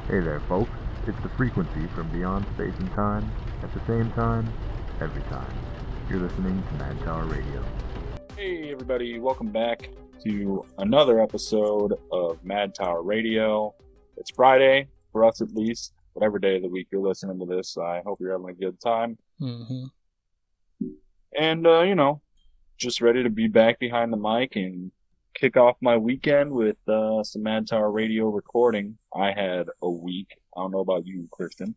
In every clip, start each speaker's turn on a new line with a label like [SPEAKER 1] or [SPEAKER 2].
[SPEAKER 1] Hey there, folks. It's the frequency from beyond space and time, at the same time, every time. You're listening to Mad Tower Radio.
[SPEAKER 2] Hey everybody, welcome back to another episode of Mad Tower Radio. It's Friday, for us at least. Whatever day of the week you're listening to this, I hope you're having a good time.
[SPEAKER 3] Mm-hmm.
[SPEAKER 2] And, just ready to be back behind the mic and kick off my weekend with some Mad Tower Radio recording. I had a week. I don't know about you, Christian.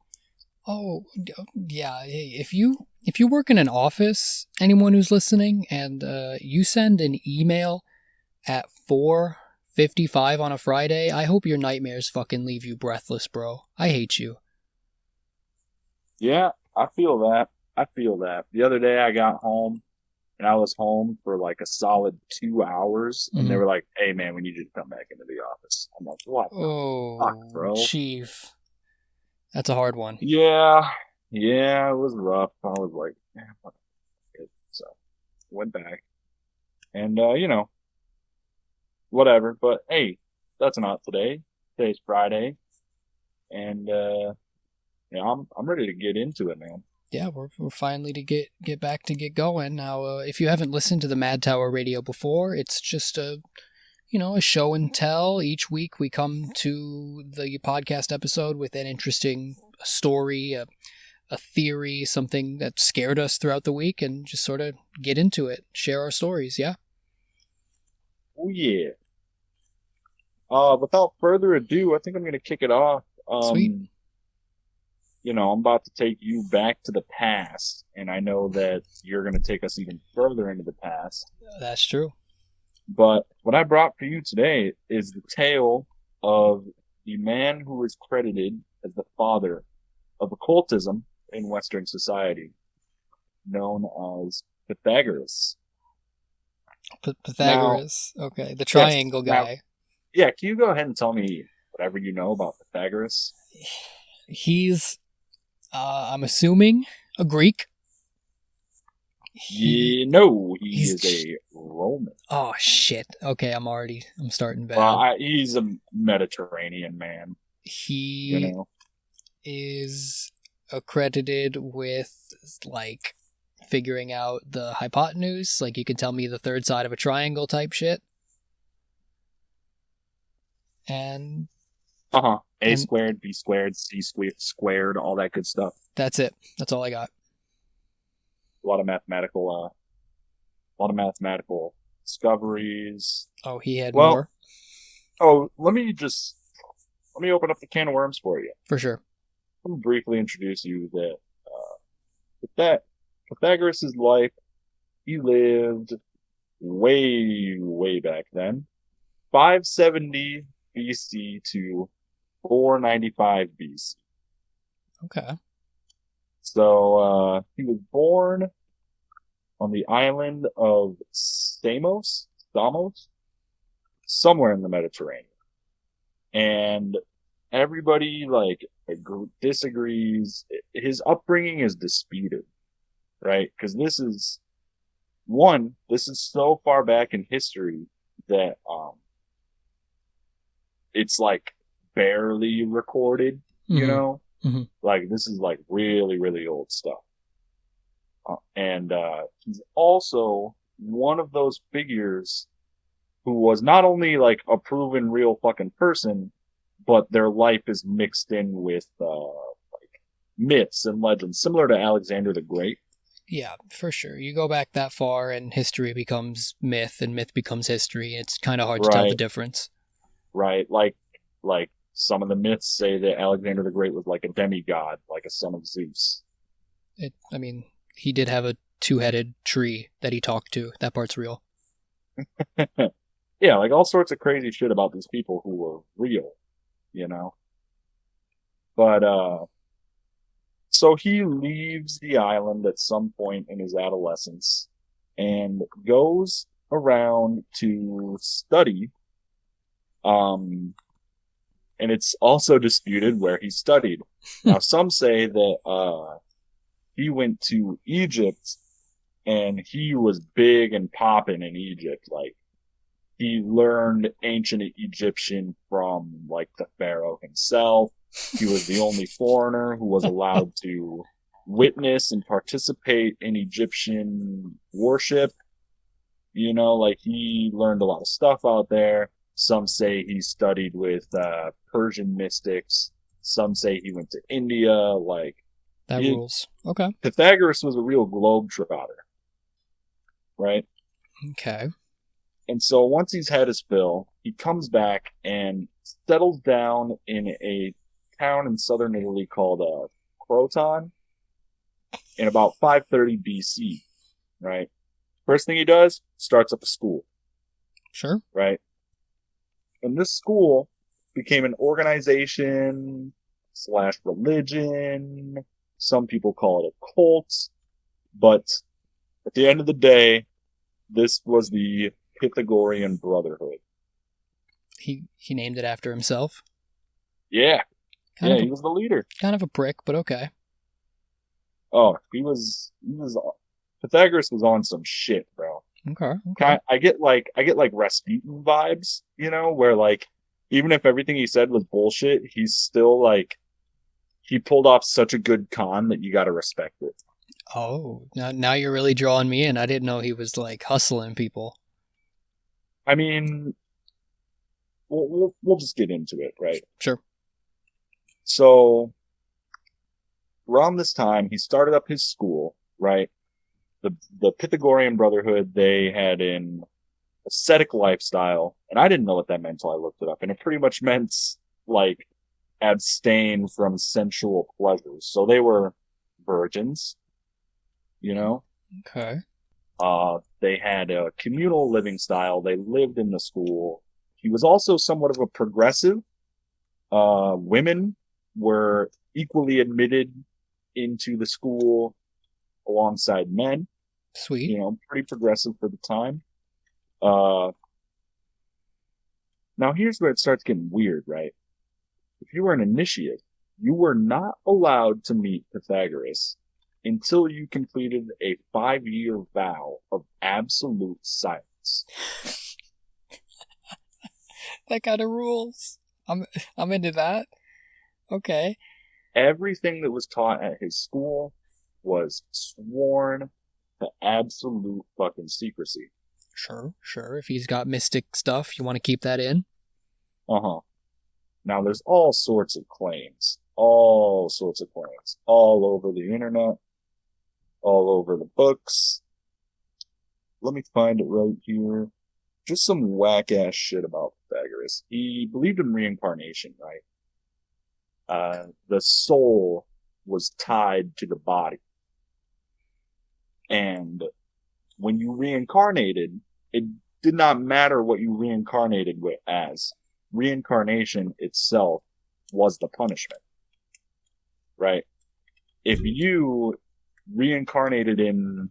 [SPEAKER 3] Oh, yeah. Hey, if you work in an office, anyone who's listening, and you send an email at 4:55 on a Friday, I hope your nightmares fucking leave you breathless, bro. I hate you.
[SPEAKER 2] Yeah, I feel that. The other day I got home, and I was home for like a solid 2 hours, and they were like, "Hey, man, we need you to come back into the office." I'm like, "What the fuck, bro?"
[SPEAKER 3] Chief. That's a hard one.
[SPEAKER 2] Yeah, it was rough. I was like, fuck it. So, went back. And, whatever. But, hey, that's not today. Today's Friday. And, I'm ready to get into it, man.
[SPEAKER 3] Yeah, we're finally to get back to get going. Now, if you haven't listened to the Mad Tower Radio before, it's just a show and tell. Each week we come to the podcast episode with an interesting story, a theory, something that scared us throughout the week, and just sort of get into it, share our stories, yeah?
[SPEAKER 2] Oh, yeah. Without further ado, I think I'm going to kick it off.
[SPEAKER 3] Sweet.
[SPEAKER 2] I'm about to take you back to the past, and I know that you're going to take us even further into the past.
[SPEAKER 3] That's true.
[SPEAKER 2] But what I brought for you today is the tale of the man who is credited as the father of occultism in Western society, known as Pythagoras.
[SPEAKER 3] Pythagoras. Now, okay, the triangle guy.
[SPEAKER 2] Now, can you go ahead and tell me whatever you know about Pythagoras?
[SPEAKER 3] He's, I'm assuming, a Greek.
[SPEAKER 2] He is a Roman.
[SPEAKER 3] Oh, shit. Okay, I'm starting bad.
[SPEAKER 2] He's a Mediterranean man.
[SPEAKER 3] He is accredited with, like, figuring out the hypotenuse. Like, you can tell me the third side of a triangle type shit. And...
[SPEAKER 2] A squared, B squared, C squared, all that good stuff.
[SPEAKER 3] That's it. That's all I got.
[SPEAKER 2] A lot of mathematical discoveries.
[SPEAKER 3] Oh, he had more?
[SPEAKER 2] Oh, let me open up the can of worms for you.
[SPEAKER 3] For sure.
[SPEAKER 2] Let me briefly introduce you that Pythagoras' life, he lived way, way back then. 570 BC to 495 BC.
[SPEAKER 3] Okay.
[SPEAKER 2] So, he was born on the island of Samos, somewhere in the Mediterranean. And everybody, disagrees. His upbringing is disputed, right? Because this is so far back in history that, it's, barely recorded, you know? Mm-hmm. This is, really, really old stuff. And he's also one of those figures who was not only, a proven real fucking person, but their life is mixed in with, myths and legends, similar to Alexander the Great.
[SPEAKER 3] Yeah, for sure. You go back that far and history becomes myth and myth becomes history. It's kind of hard to tell the difference.
[SPEAKER 2] Right. Like some of the myths say that Alexander the Great was like a demigod, like a son of Zeus.
[SPEAKER 3] He did have a two-headed tree that he talked to. That part's real.
[SPEAKER 2] Yeah, all sorts of crazy shit about these people who were real, But, so he leaves the island at some point in his adolescence and goes around to study, and it's also disputed where he studied. Now, some say that he went to Egypt, and he was big and popping in Egypt. He learned ancient Egyptian from, the pharaoh himself. He was the only foreigner who was allowed to witness and participate in Egyptian worship. You know, like, he learned a lot of stuff out there. Some say he studied with Persian mystics. Some say he went to India. Like,
[SPEAKER 3] that rules. Okay.
[SPEAKER 2] Pythagoras was a real globetrotter, right?
[SPEAKER 3] Okay.
[SPEAKER 2] And so once he's had his fill, he comes back and settles down in a town in southern Italy called Croton in about 530 BC, right? First thing he does, starts up a school.
[SPEAKER 3] Sure.
[SPEAKER 2] Right? And this school became an organization / religion. Some people call it a cult. But at the end of the day, this was the Pythagorean Brotherhood.
[SPEAKER 3] He named it after himself?
[SPEAKER 2] Yeah. He was the leader.
[SPEAKER 3] Kind of a prick, but okay.
[SPEAKER 2] Oh, he was Pythagoras was on some shit, bro.
[SPEAKER 3] Okay.
[SPEAKER 2] I get like Rasputin vibes, you know, where like even if everything he said was bullshit, he's still like he pulled off such a good con that you got to respect it.
[SPEAKER 3] Oh, now you're really drawing me in. I didn't know he was like hustling people.
[SPEAKER 2] I mean, we'll just get into it, right?
[SPEAKER 3] Sure.
[SPEAKER 2] So around this time, he started up his school, right? The Pythagorean Brotherhood, they had an ascetic lifestyle, and I didn't know what that meant until I looked it up, and it pretty much meant like abstain from sensual pleasures. So they were virgins, you know?
[SPEAKER 3] Okay.
[SPEAKER 2] They had a communal living style. They lived in the school. He was also somewhat of a progressive. Women were equally admitted into the school alongside men.
[SPEAKER 3] Sweet.
[SPEAKER 2] You know, pretty progressive for the time. Now here's where it starts getting weird, right? If you were an initiate, you were not allowed to meet Pythagoras until you completed a 5-year vow of absolute silence.
[SPEAKER 3] That kind of rules. I'm into that. Okay.
[SPEAKER 2] Everything that was taught at his school was sworn to absolute fucking secrecy.
[SPEAKER 3] Sure. If he's got mystic stuff, you want to keep that in?
[SPEAKER 2] Uh-huh. Now, there's all sorts of claims. All over the internet. All over the books. Let me find it right here. Just some whack-ass shit about Pythagoras. He believed in reincarnation, right? The soul was tied to the body. And when you reincarnated, it did not matter what you reincarnated with as. Reincarnation itself was the punishment. Right? If you reincarnated in,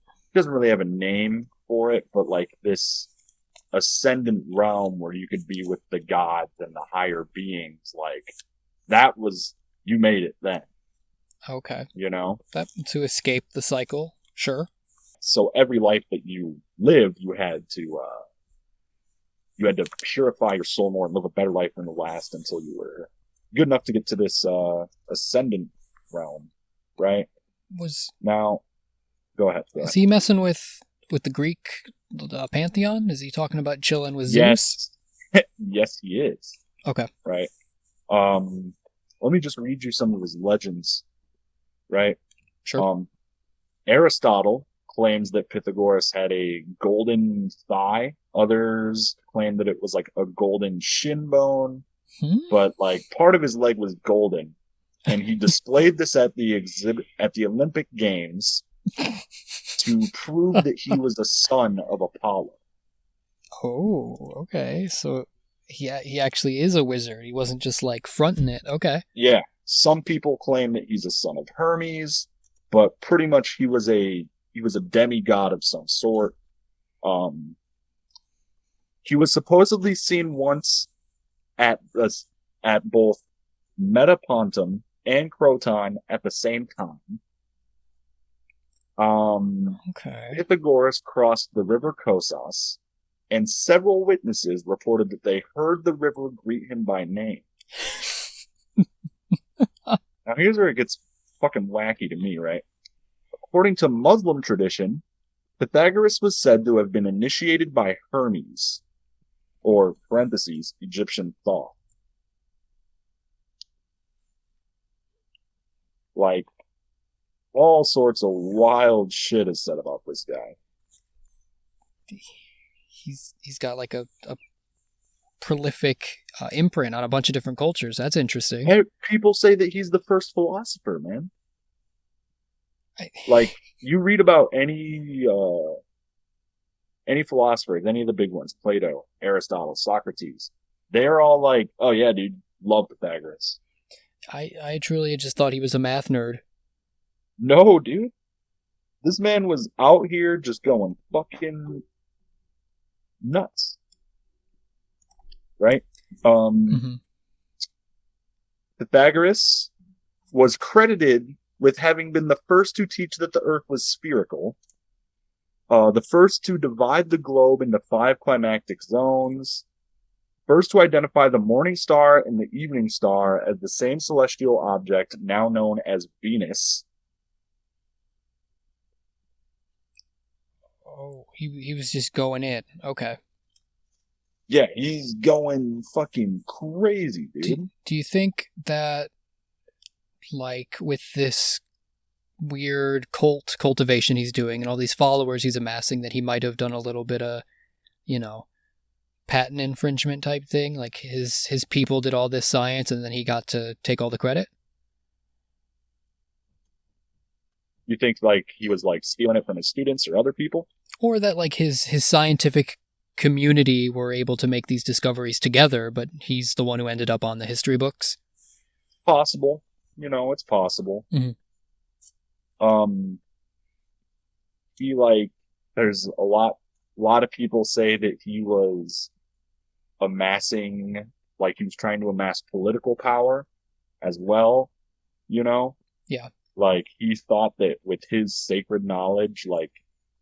[SPEAKER 2] it doesn't really have a name for it, but like this ascendant realm where you could be with the gods and the higher beings, like that was, you made it then.
[SPEAKER 3] Okay.
[SPEAKER 2] You know?
[SPEAKER 3] That to escape the cycle. Sure.
[SPEAKER 2] So every life that you lived, you had to purify your soul more and live a better life than the last until you were good enough to get to this ascendant realm, right? Now, go ahead.
[SPEAKER 3] Is he messing with the Greek pantheon? Is he talking about chilling with Zeus?
[SPEAKER 2] Yes. Yes, he is.
[SPEAKER 3] Okay.
[SPEAKER 2] Right. Let me just read you some of his legends, right?
[SPEAKER 3] Sure.
[SPEAKER 2] Aristotle claims that Pythagoras had a golden thigh. Others claim that it was like a golden shin bone, but like part of his leg was golden. And he displayed this at the Olympic Games to prove that he was the son of Apollo.
[SPEAKER 3] Oh, okay. So he actually is a wizard. He wasn't just like fronting it. Okay.
[SPEAKER 2] Yeah. Some people claim that he's a son of Hermes, but pretty much he was a demigod of some sort. He was supposedly seen once at both Metapontum and Croton at the same time.
[SPEAKER 3] Okay.
[SPEAKER 2] Pythagoras crossed the river Kosas, and several witnesses reported that they heard the river greet him by name. Now here's where it gets fucking wacky to me, right? According to Muslim tradition, Pythagoras was said to have been initiated by Hermes, or parentheses, Egyptian Thoth. Like, all sorts of wild shit is said about this guy.
[SPEAKER 3] He's got like a prolific imprint on a bunch of different cultures. That's interesting.
[SPEAKER 2] Hey, people say that he's the first philosopher, man. Like, you read about any philosophers, any of the big ones, Plato, Aristotle, Socrates, they're all like, oh yeah, dude, love Pythagoras.
[SPEAKER 3] I truly just thought he was a math nerd.
[SPEAKER 2] No, dude. This man was out here just going fucking nuts. Right? Pythagoras was credited with having been the first to teach that the earth was spherical, the first to divide the globe into 5 climactic zones, first to identify the morning star and the evening star as the same celestial object now known as Venus.
[SPEAKER 3] Oh, he was just going in. Okay.
[SPEAKER 2] Yeah, he's going fucking crazy, dude.
[SPEAKER 3] Do you think that, like, with this weird cultivation he's doing and all these followers he's amassing, that he might have done a little bit of, patent infringement type thing? Like, his people did all this science and then he got to take all the credit?
[SPEAKER 2] You think, like, he was, like, stealing it from his students or other people?
[SPEAKER 3] Or that, like, his scientific community were able to make these discoveries together, but he's the one who ended up on the history books?
[SPEAKER 2] Possible. It's possible. He, like, there's a lot of people say that he was amassing, like, he was trying to amass political power as well,
[SPEAKER 3] Yeah.
[SPEAKER 2] Like, he thought that with his sacred knowledge, like,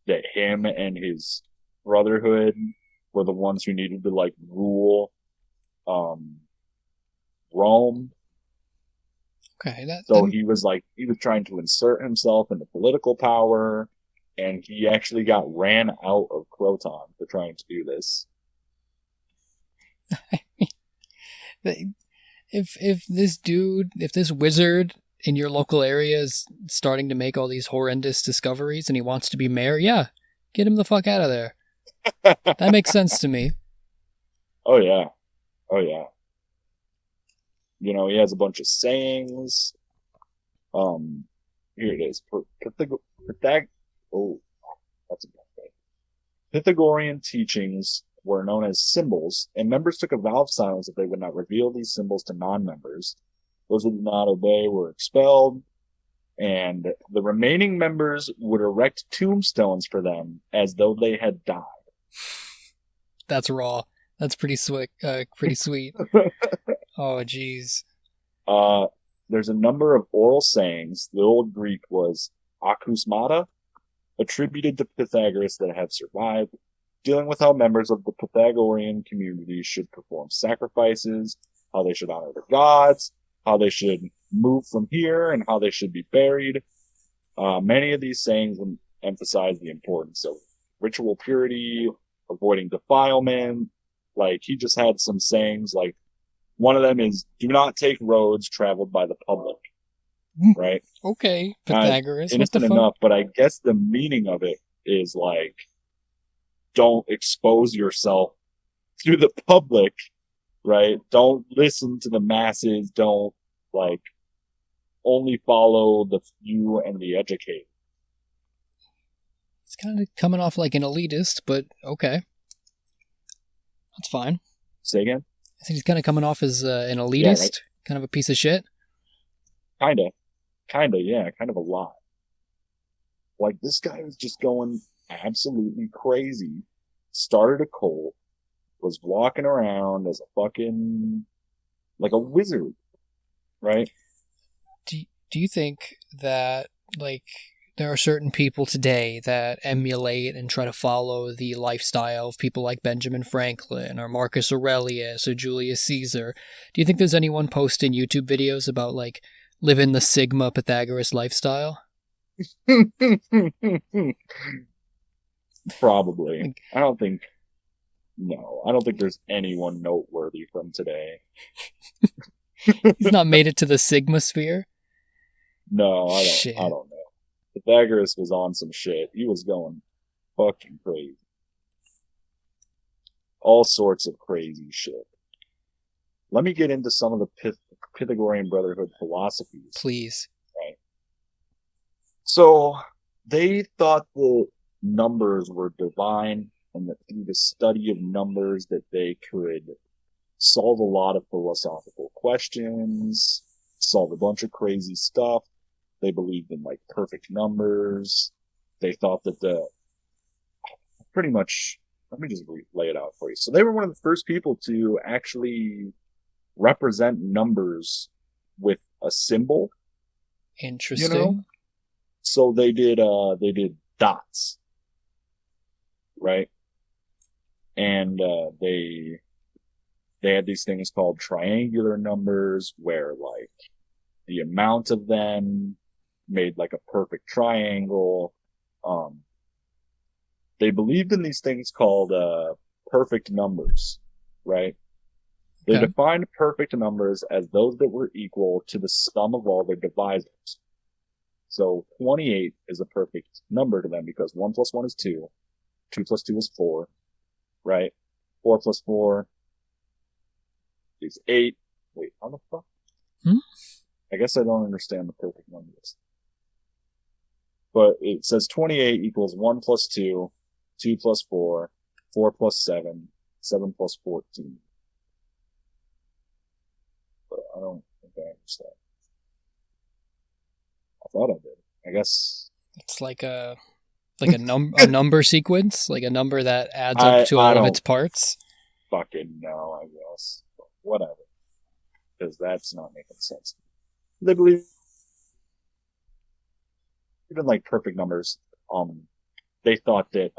[SPEAKER 2] that him and his brotherhood were the ones who needed to, like, rule Rome.
[SPEAKER 3] Okay.
[SPEAKER 2] He was trying to insert himself into political power, and he actually got ran out of Croton for trying to do this.
[SPEAKER 3] If this wizard in your local area is starting to make all these horrendous discoveries and he wants to be mayor, yeah, get him the fuck out of there. That makes sense to me.
[SPEAKER 2] Oh yeah. He has a bunch of sayings. Here it is. Pythagorean teachings were known as symbols, and members took a vow of silence if they would not reveal these symbols to non-members. Those who did not obey were expelled, and the remaining members would erect tombstones for them as though they had died.
[SPEAKER 3] That's raw. That's pretty sweet. Oh, jeez.
[SPEAKER 2] There's a number of oral sayings. The Old Greek was akousmata, attributed to Pythagoras that have survived, dealing with how members of the Pythagorean community should perform sacrifices, how they should honor the gods, how they should move from here, and how they should be buried. Many of these sayings emphasize the importance of ritual purity, avoiding defilement. Like, he just had some sayings, like, one of them is, do not take roads traveled by the public. Right?
[SPEAKER 3] Okay, Pythagoras.
[SPEAKER 2] Innocent enough, but I guess the meaning of it is, like, don't expose yourself to the public, right? Don't listen to the masses. Don't, like, only follow the few and the educated.
[SPEAKER 3] It's kind of coming off like an elitist, but okay. That's fine.
[SPEAKER 2] Say again?
[SPEAKER 3] I think he's kind of coming off as an elitist, yeah, right? Kind of a piece of shit.
[SPEAKER 2] Kinda, yeah, kind of a lot. Like, this guy was just going absolutely crazy. Started a cult, was walking around as a fucking, like, a wizard, right?
[SPEAKER 3] Do you think that, like, there are certain people today that emulate and try to follow the lifestyle of people like Benjamin Franklin or Marcus Aurelius or Julius Caesar. Do you think there's anyone posting YouTube videos about, like, living the Sigma Pythagoras lifestyle?
[SPEAKER 2] Probably.
[SPEAKER 3] Like,
[SPEAKER 2] I don't think there's anyone noteworthy from today.
[SPEAKER 3] he's not made it to the Sigma sphere?
[SPEAKER 2] No, I
[SPEAKER 3] Shit.
[SPEAKER 2] don't know. Pythagoras was on some shit. He was going fucking crazy. All sorts of crazy shit. Let me get into some of the Pythagorean Brotherhood philosophies.
[SPEAKER 3] Please.
[SPEAKER 2] Right. So, they thought the numbers were divine, and that through the study of numbers that they could solve a lot of philosophical questions, solve a bunch of crazy stuff. They believed in, like, perfect numbers. They thought that pretty much, let me just lay it out for you. So they were one of the first people to actually represent numbers with a symbol.
[SPEAKER 3] Interesting.
[SPEAKER 2] You know? So they did dots. Right? And they had these things called triangular numbers, where, like, the amount of them made, like, a perfect triangle. They believed in these things called perfect numbers, right? They
[SPEAKER 3] Okay.
[SPEAKER 2] defined perfect numbers as those that were equal to the sum of all their divisors. So 28 is a perfect number to them because 1 plus 1 is 2. 2 plus 2 is 4, right? 4 plus 4 is 8. Wait, how the fuck? I guess I don't understand the perfect numbers. But it says 28 equals 1 plus 2, 2 plus 4, 4 plus 7, 7 plus 14. But I don't think I understand. I thought I did. I guess
[SPEAKER 3] It's like a number sequence, like a number that adds up to all of its parts.
[SPEAKER 2] Fucking know, I guess. But whatever. Because that's not making sense. They believe even, like, perfect numbers. They thought that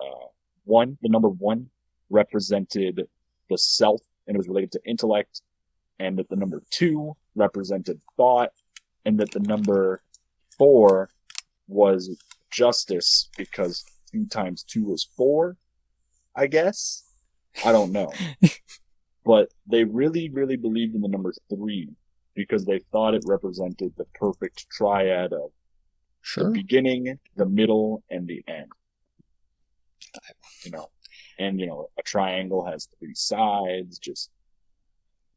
[SPEAKER 2] the number 1 represented the self and it was related to intellect, and that the number 2 represented thought, and that the number 4 was justice because 2 times 2 is 4, I guess. I don't know. But they really, really believed in the number 3 because they thought it represented the perfect triad of the beginning, the middle, and the end. You know, and, you know, a triangle has 3 sides, just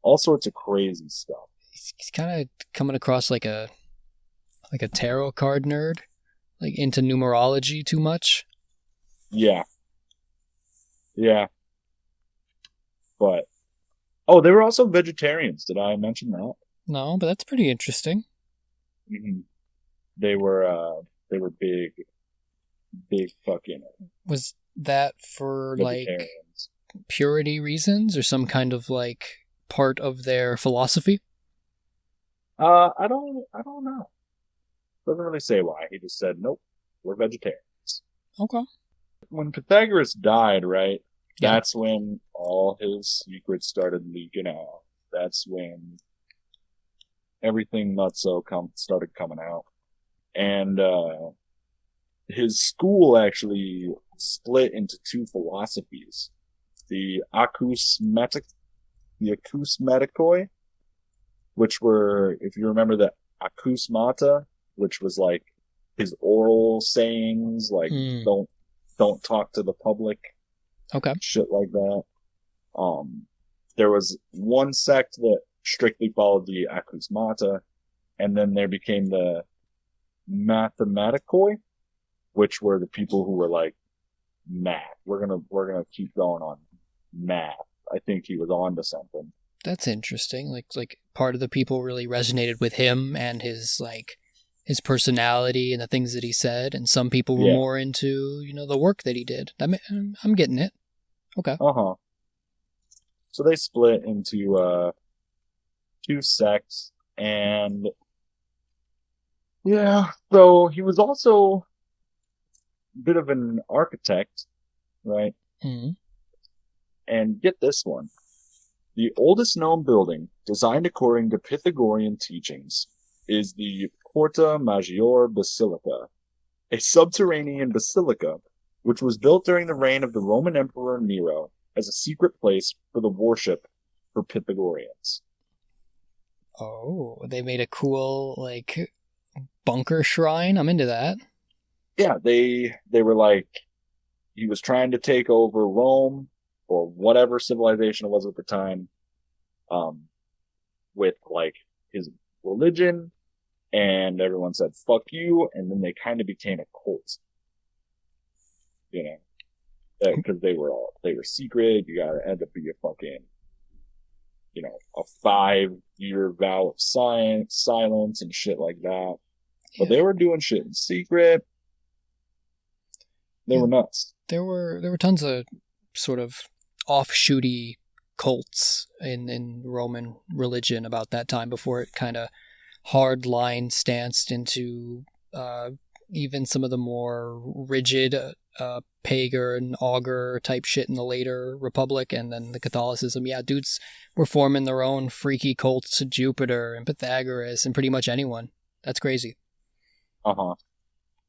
[SPEAKER 2] all sorts of crazy stuff.
[SPEAKER 3] He's kind of coming across like a tarot card nerd, like into numerology too much.
[SPEAKER 2] Yeah. But they were also vegetarians. Did I mention that?
[SPEAKER 3] No, but that's pretty interesting.
[SPEAKER 2] Mm-hmm. They were big fucking.
[SPEAKER 3] Was that for, like, purity reasons or some kind of, like, part of their philosophy?
[SPEAKER 2] I don't know. Doesn't really say why. He just said, nope, we're vegetarians.
[SPEAKER 3] Okay.
[SPEAKER 2] When Pythagoras died, right?
[SPEAKER 3] Yeah.
[SPEAKER 2] That's when all his secrets started leaking out. That's when everything nutso started coming out. And his school actually split into 2 philosophies. The acousmatikoi, which were, if you remember, the acousmata, which was like his oral sayings, like don't talk to the public.
[SPEAKER 3] Okay.
[SPEAKER 2] Shit like that. There was one sect that strictly followed the acousmata, and then there became the mathematikoi, which were the people who were like, math. We're gonna keep going on math. I think he was on to something.
[SPEAKER 3] That's interesting. Like part of the people really resonated with him and his personality and the things that he said, and some people were more into, you know, the work that he did. I'm getting it. Okay.
[SPEAKER 2] So they split into 2 sects, and so he was also bit of an architect, right?
[SPEAKER 3] Mm-hmm.
[SPEAKER 2] And get this one. The oldest known building, designed according to Pythagorean teachings, is the Porta Maggiore Basilica, a subterranean basilica which was built during the reign of the Roman Emperor Nero as a secret place for the worship for Pythagoreans.
[SPEAKER 3] Oh, they made a cool, like, bunker shrine? I'm into that.
[SPEAKER 2] Yeah, they were like, he was trying to take over Rome, or whatever civilization it was at the time, with, like, his religion, and everyone said, fuck you, and then they kind of became a cult. You know? Because they were secret, you had to be a fucking, you know, a 5-year vow of silence and shit like that. But they were doing shit in secret. They were nuts.
[SPEAKER 3] There were tons of sort of offshooty cults in Roman religion about that time before it kind of hard line stanced into even some of the more rigid pagan augur type shit in the later Republic, and then the Catholicism. Yeah, dudes were forming their own freaky cults to Jupiter and Pythagoras and pretty much anyone. That's crazy.
[SPEAKER 2] Uh-huh.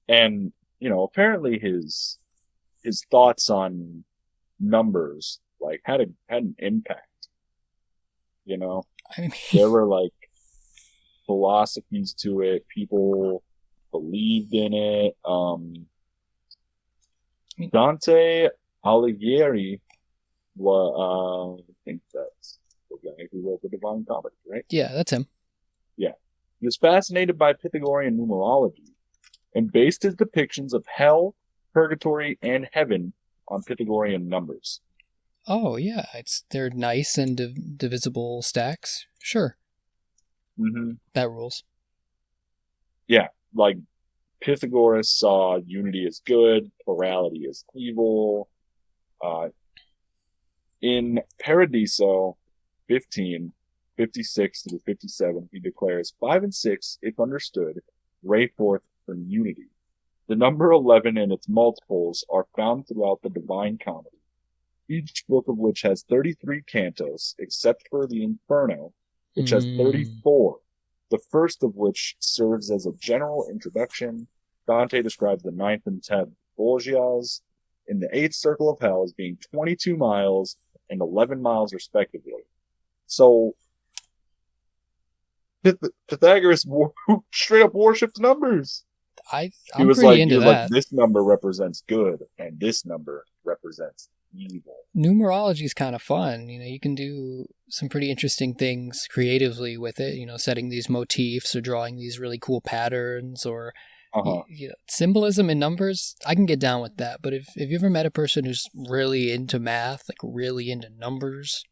[SPEAKER 2] And, you know, apparently his thoughts on numbers, like, had an impact. You know?
[SPEAKER 3] I mean,
[SPEAKER 2] there were, like, philosophies to it. People believed in it. Dante Alighieri, I think that's the guy who wrote the Divine Comedy, right?
[SPEAKER 3] Yeah, that's him.
[SPEAKER 2] Yeah. He was fascinated by Pythagorean numerology and based his depictions of hell, purgatory, and heaven on Pythagorean numbers.
[SPEAKER 3] Oh, yeah. They're nice and divisible stacks. Sure.
[SPEAKER 2] Mm-hmm.
[SPEAKER 3] That rules.
[SPEAKER 2] Yeah, like, Pythagoras saw unity as good, plurality as evil. In Paradiso 15, 56 to 57, he declares 5 and 6, if understood, ray forth from unity. The number 11 and its multiples are found throughout the Divine Comedy, each book of which has 33 cantos, except for the Inferno, which has 34. The first of which serves as a general introduction. Dante describes the 9th and 10th Borgias in the 8th circle of hell as being 22 miles and 11 miles respectively. So, Pythagoras straight up worshipped numbers.
[SPEAKER 3] I'm pretty into that.
[SPEAKER 2] Like, this number represents good, and this number represents evil.
[SPEAKER 3] Numerology is kind of fun. You know, you can do some pretty interesting things creatively with it. You know, setting these motifs or drawing these really cool patterns, or you know, symbolism in numbers. I can get down with that. But if you ever met a person who's really into math, like really into numbers?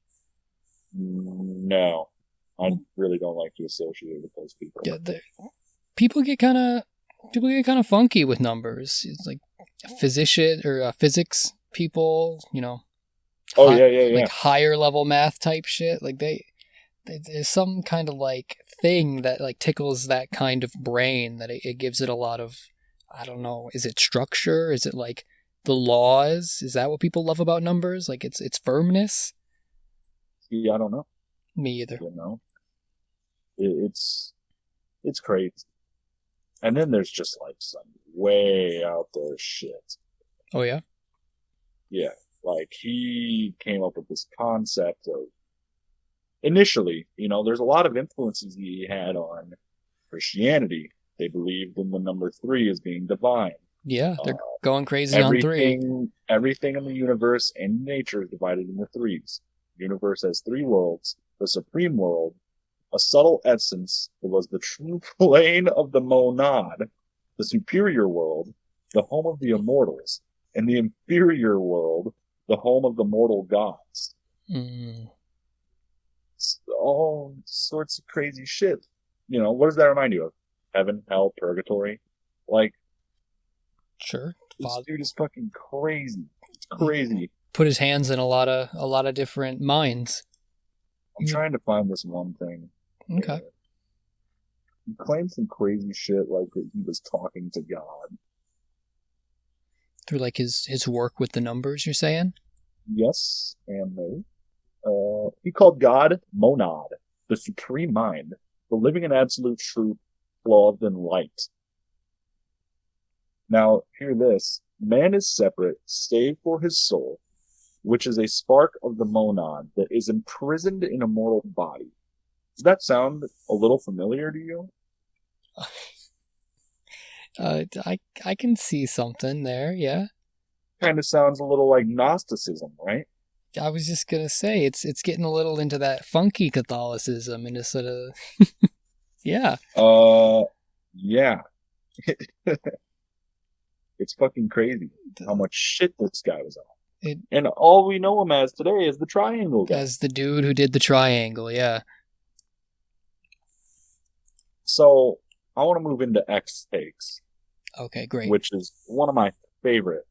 [SPEAKER 2] No, I really don't like to associate with those people.
[SPEAKER 3] Yeah, people get kind of funky with numbers. It's like physics people, you know. Like higher level math type shit. Like there's some kind of like thing that like tickles that kind of brain that it gives it a lot of, I don't know, is it structure? Is it like the laws? Is that what people love about numbers? Like its firmness?
[SPEAKER 2] Yeah, I don't know.
[SPEAKER 3] Me either.
[SPEAKER 2] You know, it's crazy. And then there's just like some way out there shit.
[SPEAKER 3] Oh yeah?
[SPEAKER 2] Yeah. Like, he came up with this concept of, initially, you know, there's a lot of influences he had on Christianity. They believed in the number 3 as being divine.
[SPEAKER 3] Yeah, they're going crazy on 3.
[SPEAKER 2] Everything in the universe and nature is divided into 3s. The universe has 3 worlds. The supreme world, a subtle essence that was the true plane of the monad. The superior world, the home of the immortals. And the inferior world, the home of the mortal gods. It's all sorts of crazy shit. You know, what does that remind you of? Heaven, hell, purgatory? Like,
[SPEAKER 3] sure.
[SPEAKER 2] This dude is fucking crazy. It's crazy.
[SPEAKER 3] Put his hands in a lot of different minds.
[SPEAKER 2] I'm trying to find this one thing.
[SPEAKER 3] Okay.
[SPEAKER 2] He claimed some crazy shit like that he was talking to God.
[SPEAKER 3] Through like his work with the numbers, you're saying?
[SPEAKER 2] Yes and no. He called God monad, the supreme mind, the living and absolute truth, clothed in light. Now, hear this. Man is separate, save for his soul, which is a spark of the monad that is imprisoned in a mortal body. Does that sound a little familiar to you?
[SPEAKER 3] I can see something there, yeah.
[SPEAKER 2] Kind of sounds a little like Gnosticism, right?
[SPEAKER 3] I was just gonna say it's getting a little into that funky Catholicism and instead of yeah.
[SPEAKER 2] Yeah. It's fucking crazy how much shit this guy was on. And all we know him as today is the triangle guy.
[SPEAKER 3] As the dude who did the triangle, yeah.
[SPEAKER 2] So I want to move into X takes.
[SPEAKER 3] Okay, great.
[SPEAKER 2] Which is one of my favorite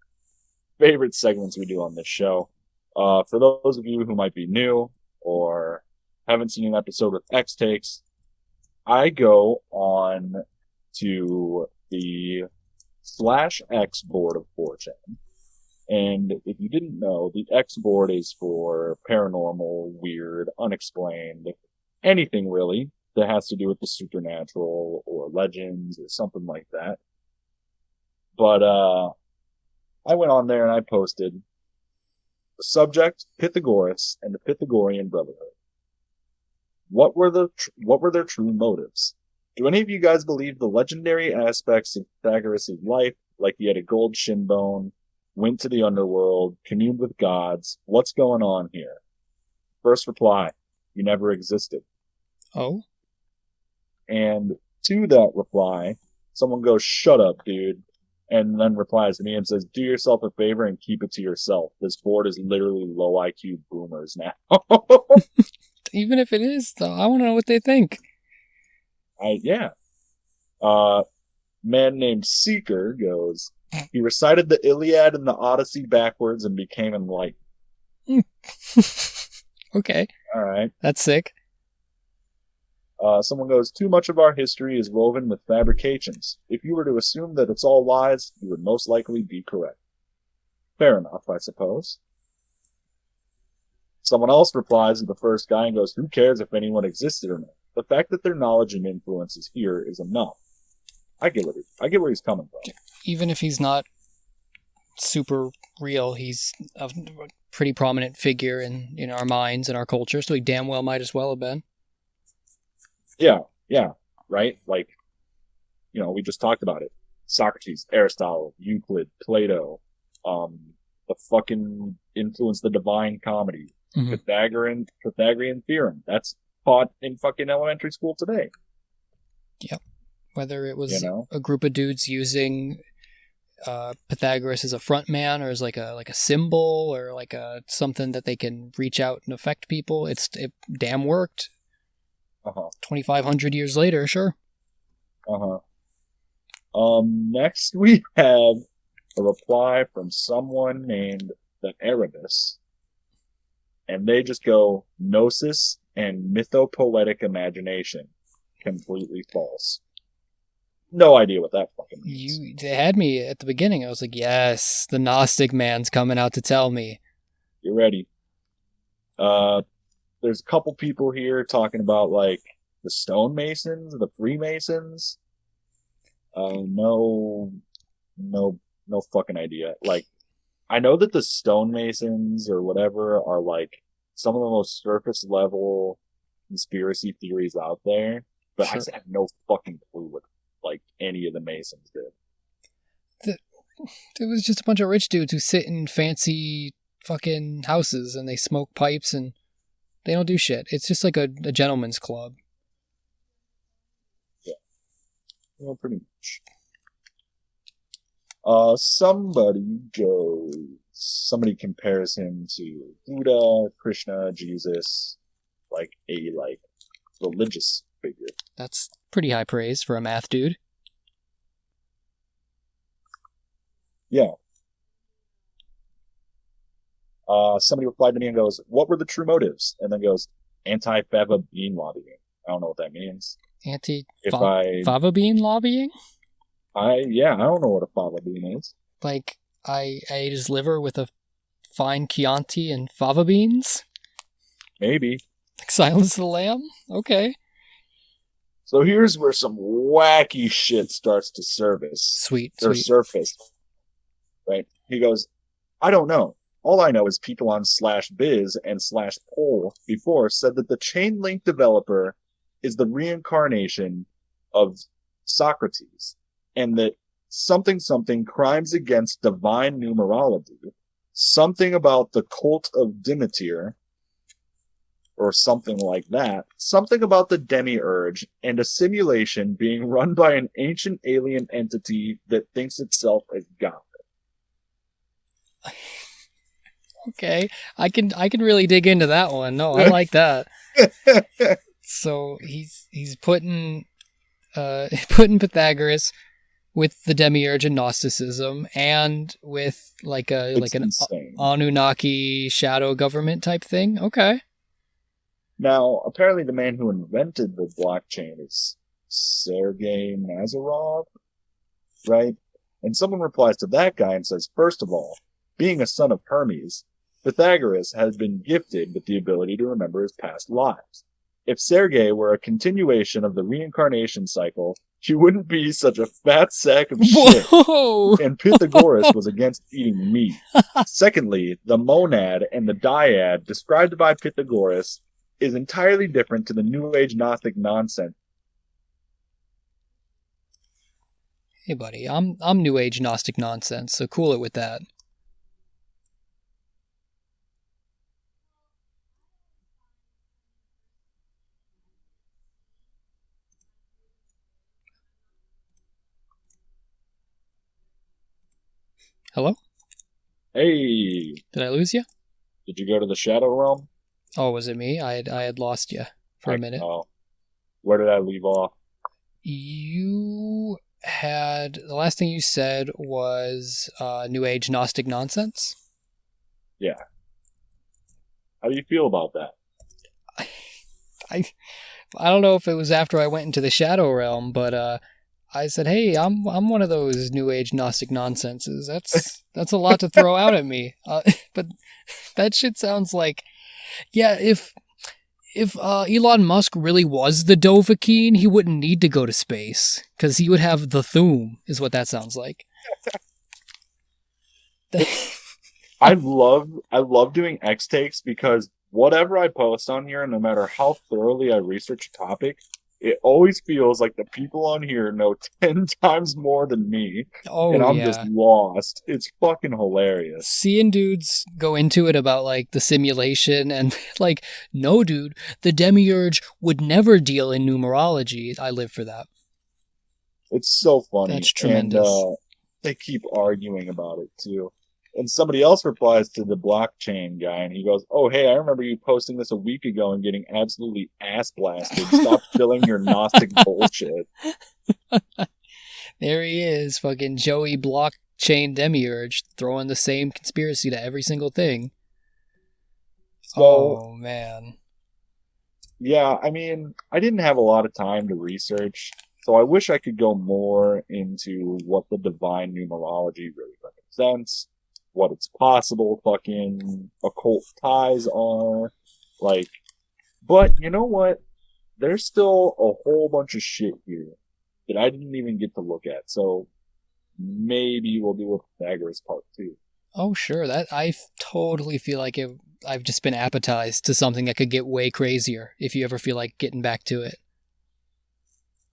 [SPEAKER 2] segments we do on this show. For those of you who might be new or haven't seen an episode with X takes, I go on to the /X board of 4chan. And if you didn't know, the X board is for paranormal, weird, unexplained, anything really that has to do with the supernatural or legends or something like that. But I went on there and I posted the subject, Pythagoras and the Pythagorean Brotherhood. What were their true motives? Do any of you guys believe the legendary aspects of Pythagoras' life, like he had a gold shin bone, went to the underworld, communed with gods? What's going on here? First reply, you never existed.
[SPEAKER 3] Oh?
[SPEAKER 2] And to that reply, someone goes, shut up, dude. And then replies to me and says, do yourself a favor and keep it to yourself. This board is literally low IQ boomers now.
[SPEAKER 3] Even if it is, though, I want to know what they think.
[SPEAKER 2] Yeah. Man named Seeker goes, he recited the Iliad and the Odyssey backwards and became enlightened.
[SPEAKER 3] Okay.
[SPEAKER 2] All right.
[SPEAKER 3] That's sick.
[SPEAKER 2] Someone goes, too much of our history is woven with fabrications. If you were to assume that it's all lies, you would most likely be correct. Fair enough, I suppose. Someone else replies to the first guy and goes, who cares if anyone existed or not? The fact that their knowledge and influence is here is enough. I get where he's coming from.
[SPEAKER 3] Even if he's not super real, he's a pretty prominent figure in our minds and our culture, so he damn well might as well have been.
[SPEAKER 2] Yeah, right? Like, we just talked about it. Socrates, Aristotle, Euclid, Plato, the fucking influence the Divine Comedy, Pythagorean Theorem. That's taught in fucking elementary school today.
[SPEAKER 3] Yep. Whether it was a group of dudes using Pythagoras as a front man or as like a symbol or like something that they can reach out and affect people, it damn worked. 2,500 years later, sure.
[SPEAKER 2] Next we have a reply from someone named the Erebus, and they just go, gnosis and mythopoetic imagination. Completely false. No idea what that fucking means.
[SPEAKER 3] They had me at the beginning. I was like, yes, the Gnostic man's coming out to tell me.
[SPEAKER 2] You're ready. There's a couple people here talking about, like, the stonemasons, the Freemasons. No fucking idea. Like, I know that the stonemasons or whatever are, like, some of the most surface level conspiracy theories out there, but I just have no fucking clue what, like, any of the masons did.
[SPEAKER 3] It was just a bunch of rich dudes who sit in fancy fucking houses and they smoke pipes and they don't do shit. It's just like a gentleman's club.
[SPEAKER 2] Yeah. Well, pretty much. Somebody compares him to Buddha, Krishna, Jesus, like a religious figure.
[SPEAKER 3] That's pretty high praise for a math dude.
[SPEAKER 2] Yeah. Somebody replied to me and goes, what were the true motives? And then goes, anti-fava bean lobbying. I don't know what that means.
[SPEAKER 3] Anti-fava bean lobbying?
[SPEAKER 2] I don't know what a fava bean is.
[SPEAKER 3] Like, I ate his liver with a fine Chianti and fava beans?
[SPEAKER 2] Maybe.
[SPEAKER 3] Like Silence of the Lamb? Okay.
[SPEAKER 2] So here's where some wacky shit starts to surface. Surface. Right? He goes, I don't know. All I know is people on /biz and /poll before said that the chain link developer is the reincarnation of Socrates, and that something crimes against divine numerology, something about the cult of Demeter, or something like that, something about the demiurge, and a simulation being run by an ancient alien entity that thinks itself as God.
[SPEAKER 3] Okay, I can really dig into that one. No, I like that. So he's putting Pythagoras with the demiurge and Gnosticism, and with an Anunnaki shadow government type thing. Okay.
[SPEAKER 2] Now, apparently, the man who invented the blockchain is Sergei Nazarov, right? And someone replies to that guy and says, first of all, being a son of Hermes, Pythagoras has been gifted with the ability to remember his past lives. If Sergei were a continuation of the reincarnation cycle, he wouldn't be such a fat sack of shit.
[SPEAKER 3] Whoa!
[SPEAKER 2] And Pythagoras was against eating meat. Secondly, the monad and the dyad described by Pythagoras is entirely different to the New Age Gnostic nonsense.
[SPEAKER 3] Hey, buddy, I'm New Age Gnostic nonsense, so cool it with that. Hello?
[SPEAKER 2] Hey!
[SPEAKER 3] Did I lose you?
[SPEAKER 2] Did you go to the Shadow Realm?
[SPEAKER 3] Oh, was it me? I had lost you for a minute.
[SPEAKER 2] Oh. Where did I leave off?
[SPEAKER 3] You had... The last thing you said was New Age Gnostic nonsense?
[SPEAKER 2] Yeah. How do you feel about that?
[SPEAKER 3] I don't know if it was after I went into the Shadow Realm, but I said, hey, I'm one of those New Age Gnostic nonsenses. That's a lot to throw out at me. But that shit sounds like... Yeah, if Elon Musk really was the Dovahkiin, he wouldn't need to go to space, because he would have the Thum, is what that sounds like.
[SPEAKER 2] I love doing X takes, because whatever I post on here, no matter how thoroughly I research a topic, it always feels like the people on here know 10 times more than me.
[SPEAKER 3] Oh,
[SPEAKER 2] and I'm just lost. It's fucking hilarious.
[SPEAKER 3] Seeing dudes go into it about, like, the simulation and, like, no, dude, the demiurge would never deal in numerology. I live for that.
[SPEAKER 2] It's so funny.
[SPEAKER 3] That's tremendous.
[SPEAKER 2] And they keep arguing about it, too. And somebody else replies to the blockchain guy, and he goes, oh, hey, I remember you posting this a week ago and getting absolutely ass blasted. Stop filling your Gnostic bullshit.
[SPEAKER 3] There he is, fucking Joey Blockchain Demiurge, throwing the same conspiracy to every single thing. So, oh, man.
[SPEAKER 2] Yeah, I mean, I didn't have a lot of time to research, so I wish I could go more into what the divine numerology really represents, what its possible fucking occult ties are, like, but you know what? There's still a whole bunch of shit here that I didn't even get to look at, so maybe we'll do a Pythagoras part 2.
[SPEAKER 3] Oh, sure, that I totally feel like I've just been appetized to something that could get way crazier, if you ever feel like getting back to it.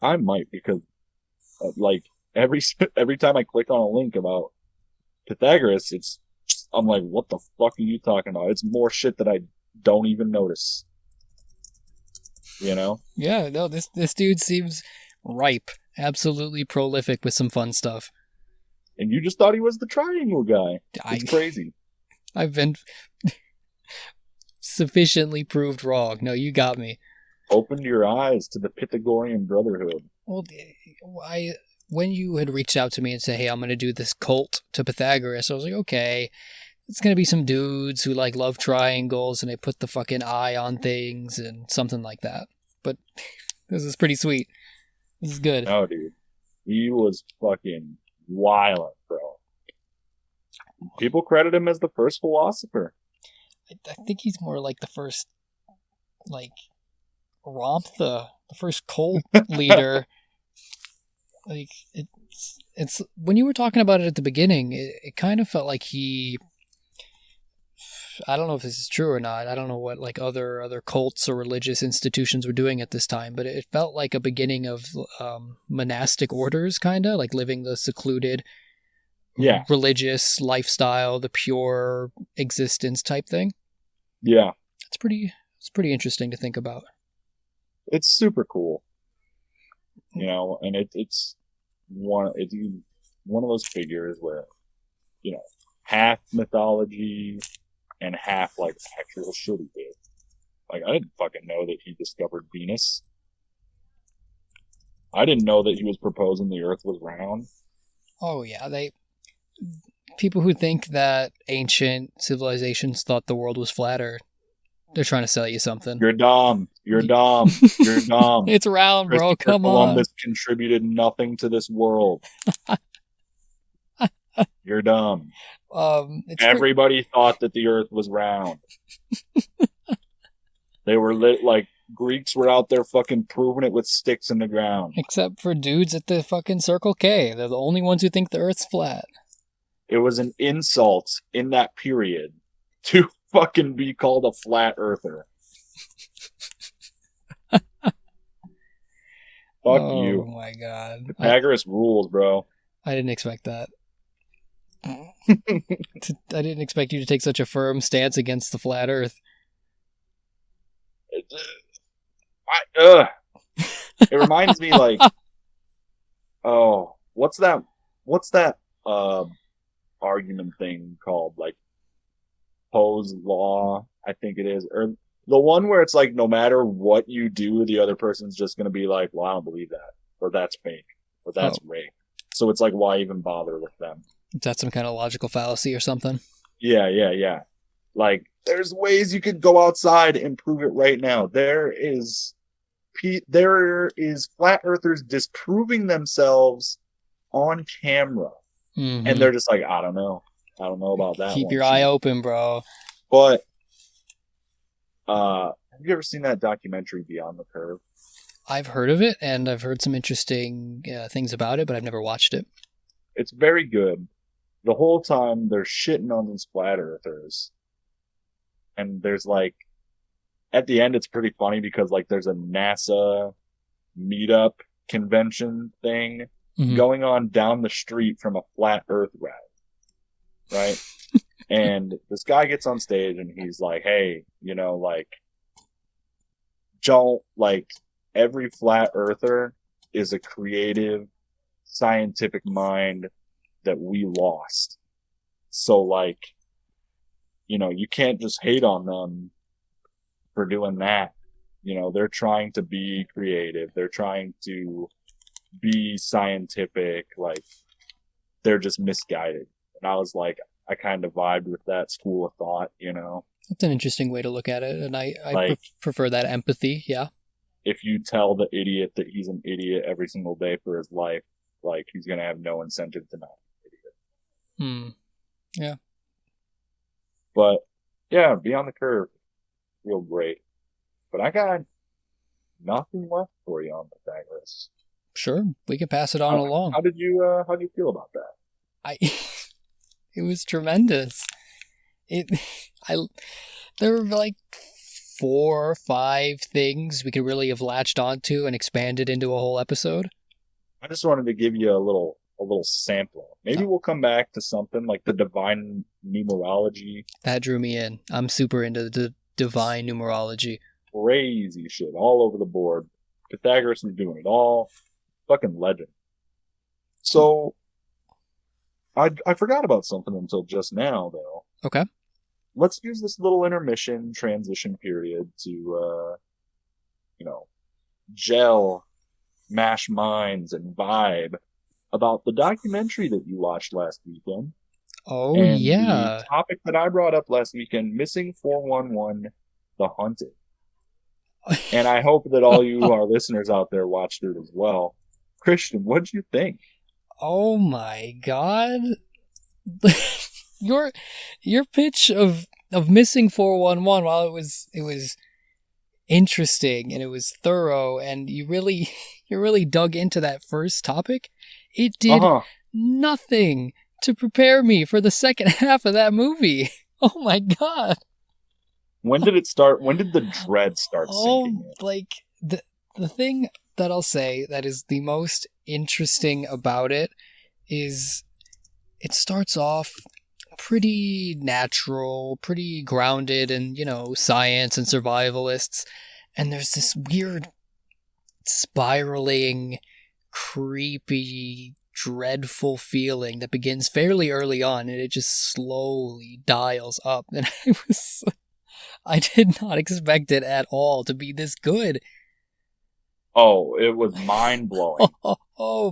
[SPEAKER 2] I might, because, like, every time I click on a link about Pythagoras, I'm like, what the fuck are you talking about? It's more shit that I don't even notice. You know?
[SPEAKER 3] Yeah, no, this dude seems ripe, absolutely prolific with some fun stuff.
[SPEAKER 2] And you just thought he was the triangle guy. It's crazy.
[SPEAKER 3] I've been sufficiently proved wrong. No, you got me.
[SPEAKER 2] Opened your eyes to the Pythagorean Brotherhood.
[SPEAKER 3] Well, when you had reached out to me and said, hey, I'm going to do this cult to Pythagoras, I was like, okay, it's going to be some dudes who, like, love triangles, and they put the fucking eye on things and something like that. But this is pretty sweet. This is good.
[SPEAKER 2] No, dude. He was fucking wild, bro. People credit him as the first philosopher.
[SPEAKER 3] I think he's more like the first, like, Ramtha, the first cult leader. Like, it's when you were talking about it at the beginning, it kind of felt like he, I don't know if this is true or not. I don't know what like other cults or religious institutions were doing at this time, but it felt like a beginning of monastic orders, kind of like living the secluded, religious lifestyle, the pure existence type thing.
[SPEAKER 2] Yeah,
[SPEAKER 3] it's pretty interesting to think about.
[SPEAKER 2] It's super cool, you know, and it's one of those figures where, you know, half mythology and half like actual shit he did. Like, I didn't fucking know that he discovered Venus. I didn't know that he was proposing the Earth was round.
[SPEAKER 3] Oh yeah, people who think that ancient civilizations thought the world was flat, they're trying to sell you something.
[SPEAKER 2] You're dumb. You're dumb. You're dumb.
[SPEAKER 3] It's round, bro. Come on.
[SPEAKER 2] Columbus contributed nothing to this world. You're dumb. Everybody thought that the Earth was round. They were like Greeks were out there fucking proving it with sticks in the ground.
[SPEAKER 3] Except for dudes at the fucking Circle K. They're the only ones who think the Earth's flat.
[SPEAKER 2] It was an insult in that period to fucking be called a flat earther. Fuck you.
[SPEAKER 3] Oh my god.
[SPEAKER 2] Pythagoras rules, bro.
[SPEAKER 3] I didn't expect that. I didn't expect you to take such a firm stance against the flat earth.
[SPEAKER 2] It reminds me like, oh, what's that argument thing called? Like Poe's law, I think it is, or the one where it's like no matter what you do, the other person's just gonna be like, well, I don't believe that, or that's fake, or that's rape. So it's like, why even bother with them?
[SPEAKER 3] Is that some kind of logical fallacy or something?
[SPEAKER 2] Yeah. Like, there's ways you could go outside and prove it right now. There is flat earthers disproving themselves on camera, and they're just like, I don't know about that.
[SPEAKER 3] Keep your eye open, bro.
[SPEAKER 2] But have you ever seen that documentary Beyond the Curve?
[SPEAKER 3] I've heard of it, and I've heard some interesting things about it, but I've never watched it.
[SPEAKER 2] It's very good. The whole time they're shitting on these flat earthers. And there's like, at the end it's pretty funny because like there's a NASA meetup convention thing going on down the street from a flat earth rally. Right? And this guy gets on stage and he's like, hey, you know, like, don't, like, every flat earther is a creative, scientific mind that we lost. So, like, you know, you can't just hate on them for doing that. You know, they're trying to be creative. They're trying to be scientific. Like, they're just misguided. And I was like, I kind of vibed with that school of thought, you know?
[SPEAKER 3] That's an interesting way to look at it, and I like, prefer that empathy, yeah.
[SPEAKER 2] If you tell the idiot that he's an idiot every single day for his life, like, he's going to have no incentive to not be an
[SPEAKER 3] idiot. Yeah.
[SPEAKER 2] But, yeah, Beyond the Curve, real great. But I got nothing left for you on Pythagoras.
[SPEAKER 3] Sure, we can pass it on along.
[SPEAKER 2] How did you feel about that?
[SPEAKER 3] It was tremendous. There were like 4 or 5 things we could really have latched onto and expanded into a whole episode.
[SPEAKER 2] I just wanted to give you a little sample. Maybe we'll come back to something like the divine numerology.
[SPEAKER 3] That drew me in. I'm super into the divine numerology.
[SPEAKER 2] Crazy shit all over the board. Pythagoras was doing it all. Fucking legend. So, I forgot about something until just now, though.
[SPEAKER 3] Okay.
[SPEAKER 2] Let's use this little intermission transition period to, gel, mash minds, and vibe about the documentary that you watched last weekend.
[SPEAKER 3] Oh, and yeah.
[SPEAKER 2] The topic that I brought up last weekend, Missing 411, The Hunted. And I hope that all you, our listeners out there, watched it as well. Christian, what'd you think?
[SPEAKER 3] Oh my god. your pitch of missing 411, while it was interesting and it was thorough, and you really dug into that first topic, it did nothing to prepare me for the second half of that movie. Oh my god.
[SPEAKER 2] When did it start? When did the dread start sinking in?
[SPEAKER 3] Like, the thing that I'll say that is the most interesting about it is it starts off pretty natural, pretty grounded in, science and survivalists. And there's this weird spiraling, creepy, dreadful feeling that begins fairly early on, and it just slowly dials up. And I did not expect it at all to be this good.
[SPEAKER 2] Oh, it was mind-blowing.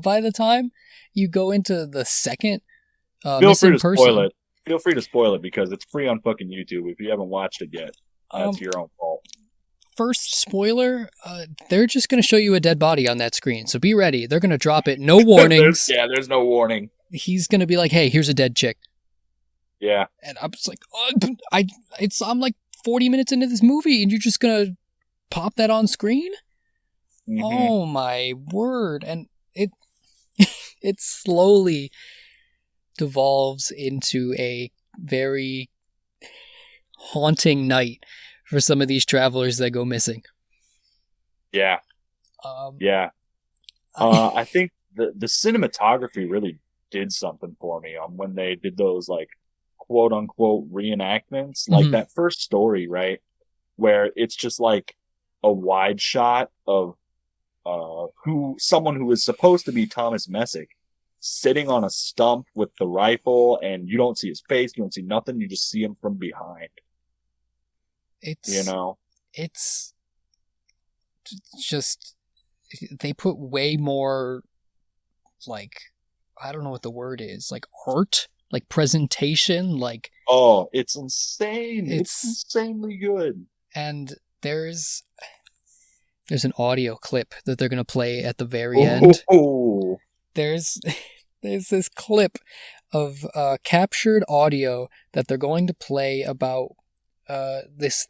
[SPEAKER 3] By the time you go into the second
[SPEAKER 2] Feel free to spoil it. Feel free to spoil it because it's free on fucking YouTube. If you haven't watched it yet, that's your own fault.
[SPEAKER 3] First spoiler, they're just going to show you a dead body on that screen, so be ready. They're going to drop it. No warnings.
[SPEAKER 2] there's no warning.
[SPEAKER 3] He's going to be like, hey, here's a dead chick.
[SPEAKER 2] Yeah.
[SPEAKER 3] And I'm just like, I'm like 40 minutes into this movie, and you're just going to pop that on screen? Mm-hmm. Oh, my word. And it slowly devolves into a very haunting night for some of these travelers that go missing. Yeah.
[SPEAKER 2] I think the cinematography really did something for me when they did those, like, quote unquote reenactments. Like that first story, right? Where it's just like a wide shot of someone who is supposed to be Thomas Messick sitting on a stump with the rifle, and you don't see his face, you don't see nothing, you just see him from behind.
[SPEAKER 3] It's just, they put way more, like, I don't know what the word is, like art, like presentation, like...
[SPEAKER 2] Oh, it's insane. It's insanely good.
[SPEAKER 3] And there's an audio clip that they're going to play at the very end. There's this clip of captured audio that they're going to play about this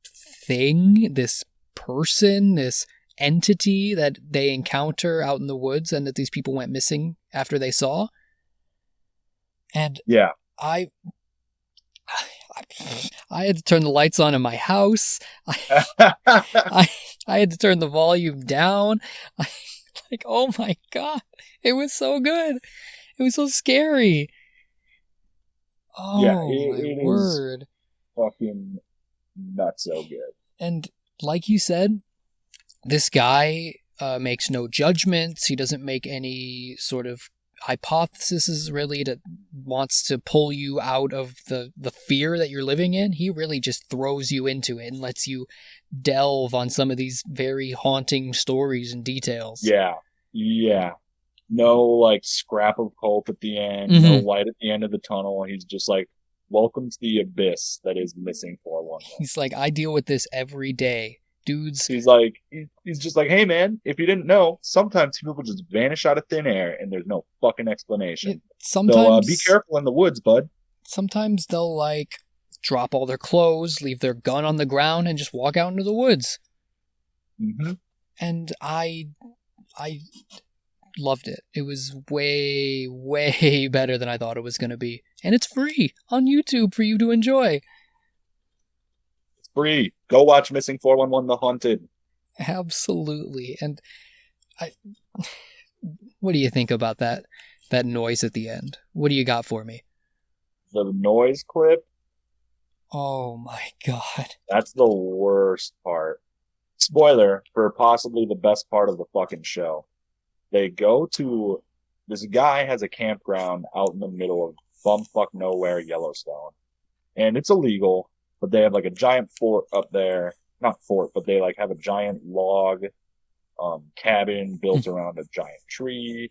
[SPEAKER 3] thing, this person, this entity that they encounter out in the woods and that these people went missing after they saw. And
[SPEAKER 2] yeah,
[SPEAKER 3] I had to turn the lights on in my house. I had to turn the volume down. Like, oh my god, it was so good. It was so scary. Oh, yeah, my word.
[SPEAKER 2] Fucking nuts so good.
[SPEAKER 3] And like you said, this guy makes no judgments. He doesn't make any sort of hypotheses really that wants to pull you out of the fear that you're living in. He really just throws you into it and lets you delve on some of these very haunting stories and details.
[SPEAKER 2] Yeah. No, like, scrap of hope at the end, no light at the end of the tunnel. He's just like, welcome to the abyss that is missing 411.
[SPEAKER 3] He's like, I deal with this every day. Dudes.
[SPEAKER 2] He's like, he's just like, hey man, if you didn't know, sometimes people just vanish out of thin air and there's no fucking explanation.
[SPEAKER 3] Sometimes,
[SPEAKER 2] so be careful in the woods, bud.
[SPEAKER 3] Sometimes they'll, like, drop all their clothes, leave their gun on the ground, and just walk out into the woods.
[SPEAKER 2] Mm-hmm.
[SPEAKER 3] And I loved it. It was way, way better than I thought it was going to be. And it's free on YouTube for you to enjoy.
[SPEAKER 2] It's free. Go watch Missing 411 The Haunted.
[SPEAKER 3] Absolutely. And what do you think about that noise at the end? What do you got for me?
[SPEAKER 2] The noise clip?
[SPEAKER 3] Oh my god.
[SPEAKER 2] That's the worst part. Spoiler for possibly the best part of the fucking show. They go to... This guy has a campground out in the middle of bumfuck nowhere Yellowstone. And it's illegal, but they have like a giant fort up there. Not fort, but they like have a giant log cabin built around a giant tree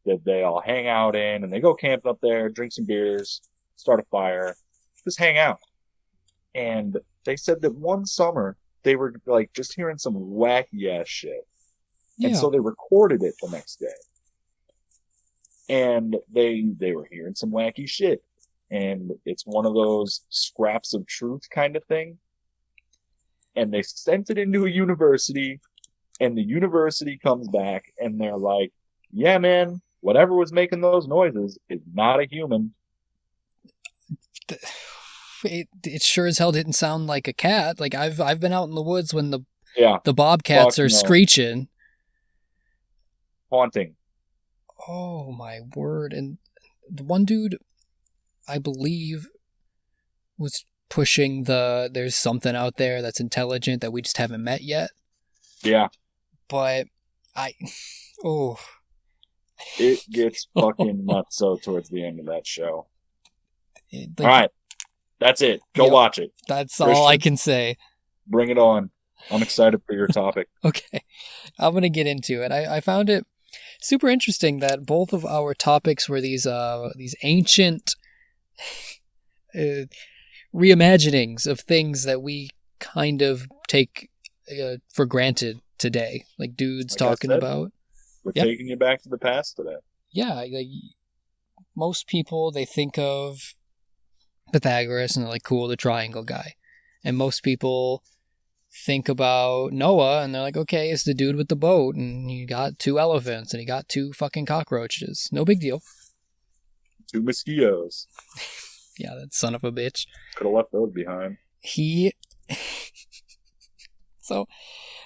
[SPEAKER 2] that they all hang out in. And they go camping up there, drink some beers, start a fire, just hang out. And they said that one summer they were like just hearing some wacky ass shit. Yeah. And so they recorded it the next day. And they were hearing some wacky shit. and it's one of those scraps of truth kind of thing. And they sent it into a university, and the university comes back, and they're like, yeah, man, whatever was making those noises is not a human.
[SPEAKER 3] It sure as hell didn't sound like a cat. Like, I've been out in the woods when the bobcats are screeching.
[SPEAKER 2] Haunting.
[SPEAKER 3] Oh, my word. And the one dude, I believe, was pushing there's something out there that's intelligent that we just haven't met yet.
[SPEAKER 2] Yeah.
[SPEAKER 3] But
[SPEAKER 2] it gets fucking nutso towards the end of that show. All right. That's it. Go watch it.
[SPEAKER 3] That's Christian, all I can say.
[SPEAKER 2] Bring it on. I'm excited for your topic.
[SPEAKER 3] Okay. I'm going to get into it. I found it super interesting that both of our topics were these ancient reimaginings of things that we kind of take for granted today. Like dudes talking about.
[SPEAKER 2] We're taking you back to the past today.
[SPEAKER 3] Yeah. Like, most people, they think of Pythagoras and they're like, cool, the triangle guy. And most people think about Noah and they're like, okay, it's the dude with the boat and he got 2 elephants and he got 2 fucking cockroaches. No big deal.
[SPEAKER 2] 2 mosquitoes.
[SPEAKER 3] Yeah, that son of a bitch.
[SPEAKER 2] Could have left those behind.
[SPEAKER 3] So,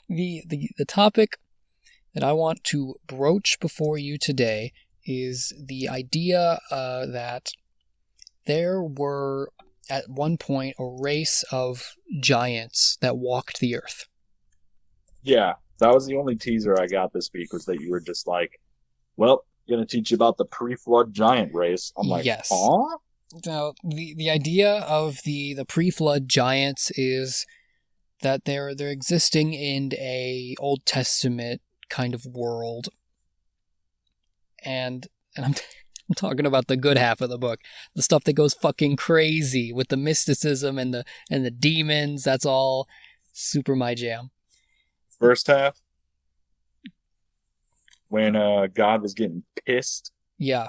[SPEAKER 3] the topic that I want to broach before you today is the idea that there were, at one point, a race of giants that walked the earth. Yeah,
[SPEAKER 2] that was the only teaser I got this week, was that you were just like, well, I'm going to teach you about the pre-flood giant race. I'm like,
[SPEAKER 3] yes.
[SPEAKER 2] Huh?
[SPEAKER 3] Now, the idea of the pre-flood giants is that they're existing in a Old Testament kind of world. And I'm talking about the good half of the book, the stuff that goes fucking crazy with the mysticism and the demons. That's all super my jam.
[SPEAKER 2] First half, when God was getting pissed.
[SPEAKER 3] Yeah.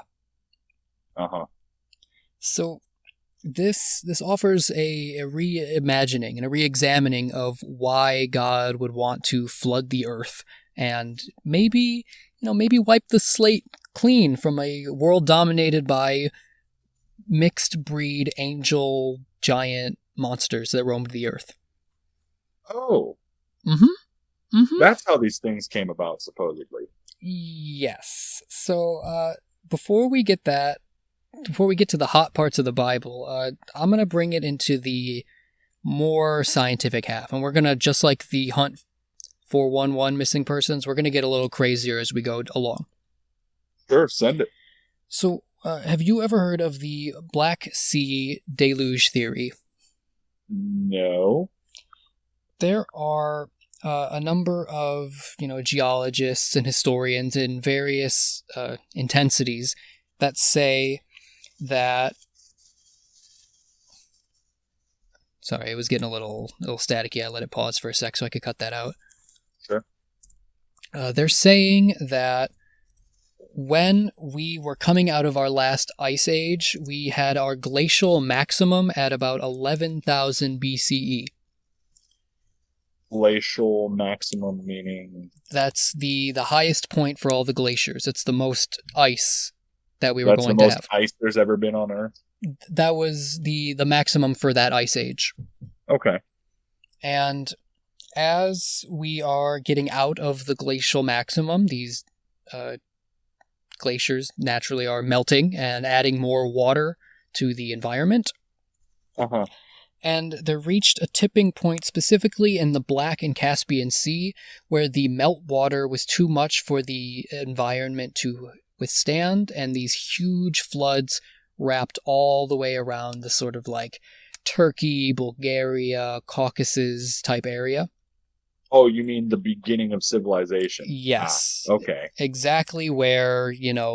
[SPEAKER 3] So this offers a reimagining and a reexamining of why God would want to flood the earth and maybe wipe the slate clean from a world dominated by mixed breed angel giant monsters that roamed the earth.
[SPEAKER 2] Oh. That's how these things came about, supposedly.
[SPEAKER 3] Yes. So before we get to the hot parts of the Bible, I'm going to bring it into the more scientific half. And we're going to, just like the hunt 411 missing persons, we're going to get a little crazier as we go along.
[SPEAKER 2] Sure, send it.
[SPEAKER 3] So, have you ever heard of the Black Sea Deluge theory?
[SPEAKER 2] No.
[SPEAKER 3] There are a number of, geologists and historians in various intensities that say that... Sorry, it was getting a little staticky. I let it pause for a sec so I could cut that out.
[SPEAKER 2] Sure.
[SPEAKER 3] They're saying that when we were coming out of our last ice age, we had our glacial maximum at about 11,000 BCE.
[SPEAKER 2] Glacial maximum meaning?
[SPEAKER 3] That's the highest point for all the glaciers. It's the most ice that we were going to have.
[SPEAKER 2] That's the most ice there's ever been on Earth?
[SPEAKER 3] That was the maximum for that ice age.
[SPEAKER 2] Okay.
[SPEAKER 3] And as we are getting out of the glacial maximum, these glaciers naturally are melting and adding more water to the environment. And they reached a tipping point specifically in the Black and Caspian Sea, where the meltwater was too much for the environment to withstand, and these huge floods wrapped all the way around the sort of like Turkey, Bulgaria, Caucasus type area.
[SPEAKER 2] Oh, you mean the beginning of civilization?
[SPEAKER 3] Yes.
[SPEAKER 2] Okay.
[SPEAKER 3] Exactly where,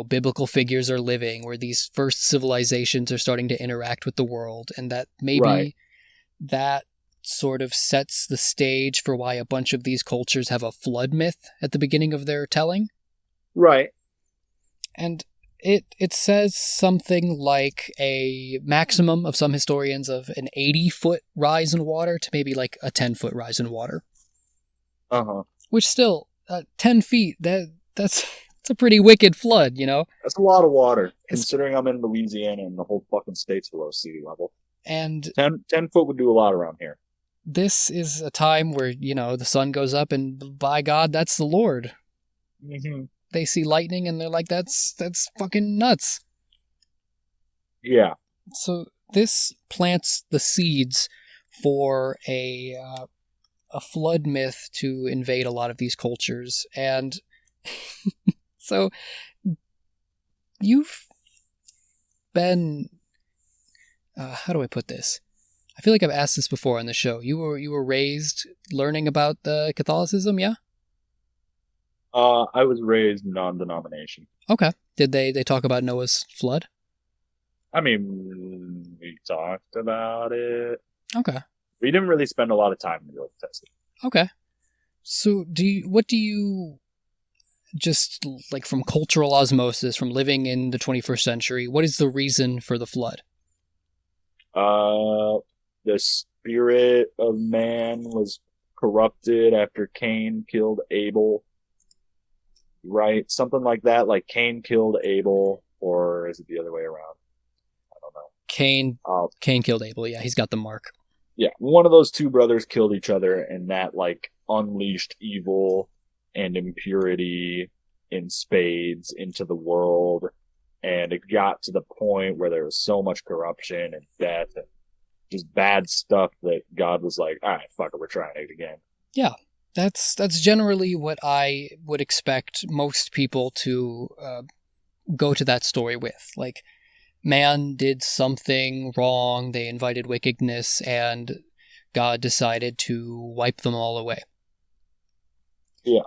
[SPEAKER 3] biblical figures are living, where these first civilizations are starting to interact with the world, and that maybe that sort of sets the stage for why a bunch of these cultures have a flood myth at the beginning of their telling.
[SPEAKER 2] Right.
[SPEAKER 3] And It says something like a maximum of some historians of an 80-foot rise in water to maybe like a 10-foot rise in water.
[SPEAKER 2] Uh-huh.
[SPEAKER 3] Which still, 10 feet, that's a pretty wicked flood, you know?
[SPEAKER 2] That's a lot of water, considering I'm in Louisiana and the whole fucking state's below sea level.
[SPEAKER 3] And
[SPEAKER 2] 10 foot would do a lot around here.
[SPEAKER 3] This is a time where, you know, the sun goes up and by God, that's the Lord.
[SPEAKER 2] Mm-hmm.
[SPEAKER 3] They see lightning and they're like, that's fucking nuts.
[SPEAKER 2] Yeah.
[SPEAKER 3] So this plants the seeds for a flood myth to invade a lot of these cultures. And so you've been, how do I put this? I feel like I've asked this before on the show. You were raised learning about the Catholicism, yeah?
[SPEAKER 2] I was raised non-denomination.
[SPEAKER 3] Okay. Did they talk about Noah's flood?
[SPEAKER 2] I mean, we talked about it.
[SPEAKER 3] Okay.
[SPEAKER 2] We didn't really spend a lot of time in the Old Testament.
[SPEAKER 3] Okay. So what do you just like from cultural osmosis, from living in the 21st century, what is the reason for the flood?
[SPEAKER 2] The spirit of man was corrupted after Cain killed Abel. Right? Something like that. Like Cain killed Abel, or is it the other way around? I don't know.
[SPEAKER 3] Cain killed Abel. Yeah, he's got the mark.
[SPEAKER 2] Yeah, one of those two brothers killed each other, and that like unleashed evil and impurity in spades into the world. And it got to the point where there was so much corruption and death and just bad stuff that God was like, all right, fuck it, we're trying it again.
[SPEAKER 3] Yeah, that's generally what I would expect most people to go to that story with. Like, man did something wrong, they invited wickedness, and God decided to wipe them all away.
[SPEAKER 2] Yeah.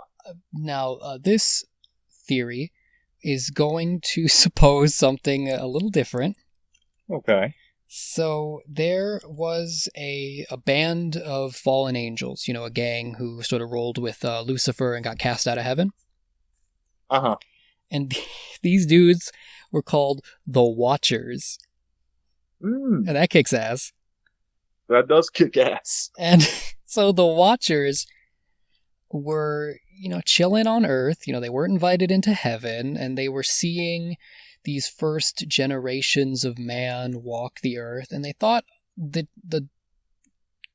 [SPEAKER 3] Now, this theory is going to suppose something a little different.
[SPEAKER 2] Okay.
[SPEAKER 3] So there was a band of fallen angels, you know, a gang who sort of rolled with Lucifer and got cast out of heaven.
[SPEAKER 2] Uh-huh.
[SPEAKER 3] And these dudes were called the Watchers. And that kicks ass.
[SPEAKER 2] That does kick ass.
[SPEAKER 3] And so the Watchers were, you know, chilling on Earth. You know, they weren't invited into heaven, and they were seeing these first generations of man walk the earth, and they thought that the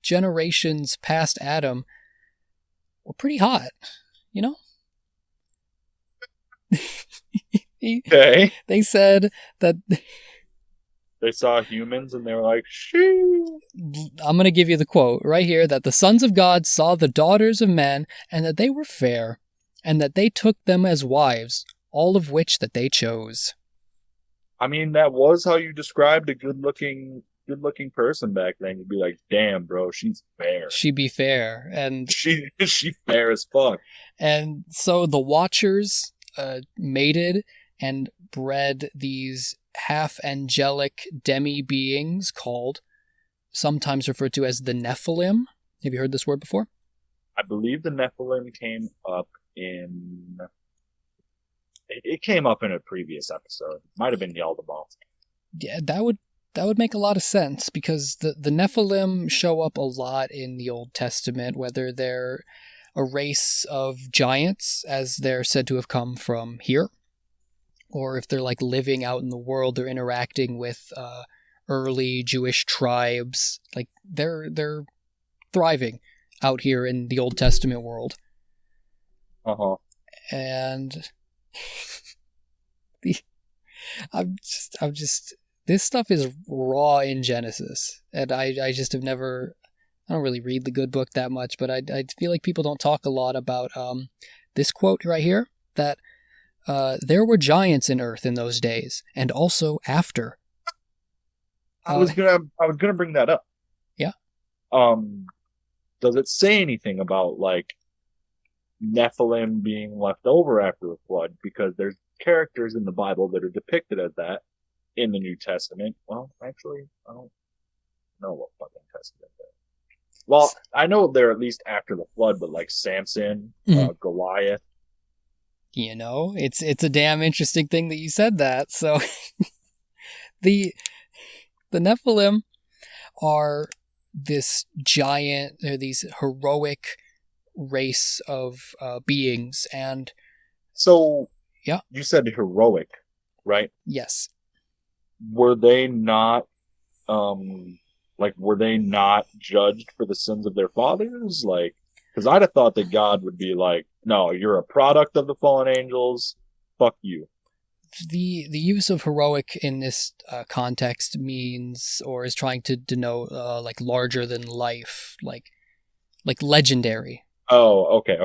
[SPEAKER 3] generations past Adam were pretty hot, you know?
[SPEAKER 2] Okay.
[SPEAKER 3] They said that
[SPEAKER 2] they saw humans and they were like, shoo.
[SPEAKER 3] I'm going to give you the quote right here, that the sons of God saw the daughters of men, and that they were fair, and that they took them as wives, all of which that they chose.
[SPEAKER 2] I mean, that was how you described a good-looking person back then. You'd be like, damn, bro, she's fair.
[SPEAKER 3] She be fair. And
[SPEAKER 2] she fair as fuck.
[SPEAKER 3] And so the Watchers mated and bred these half-angelic demi-beings called, sometimes referred to as the Nephilim. Have you heard this word before?
[SPEAKER 2] I believe the Nephilim came up in... It came up in a previous episode. Might have been the Aldebaran.
[SPEAKER 3] Yeah, that would make a lot of sense, because the Nephilim show up a lot in the Old Testament, whether they're a race of giants, as they're said to have come from here, or if they're like living out in the world, they're interacting with early Jewish tribes. Like they're thriving out here in the Old Testament world.
[SPEAKER 2] Uh-huh.
[SPEAKER 3] And I'm just this stuff is raw in Genesis, and I just have never, I don't really read the good book that much, but I feel like people don't talk a lot about this quote right here, that there were giants in earth in those days, and also after.
[SPEAKER 2] I was gonna bring that up.
[SPEAKER 3] Yeah.
[SPEAKER 2] Does it say anything about like Nephilim being left over after the flood? Because there's characters in the Bible that are depicted as that in the New Testament. Well, actually, I don't know what fucking Testament they're. Well, I know they're at least after the flood, but like Samson, Goliath.
[SPEAKER 3] It's a damn interesting thing that you said that. So the Nephilim are these heroic race of beings, and
[SPEAKER 2] so
[SPEAKER 3] yeah,
[SPEAKER 2] you said heroic, right?
[SPEAKER 3] Yes.
[SPEAKER 2] Were they not were they not judged for the sins of their fathers? Because I'd have thought that God would be like, no, you're a product of the fallen angels, fuck you.
[SPEAKER 3] The use of heroic in this context means, or is trying to denote, larger than life, like legendary.
[SPEAKER 2] Oh, okay.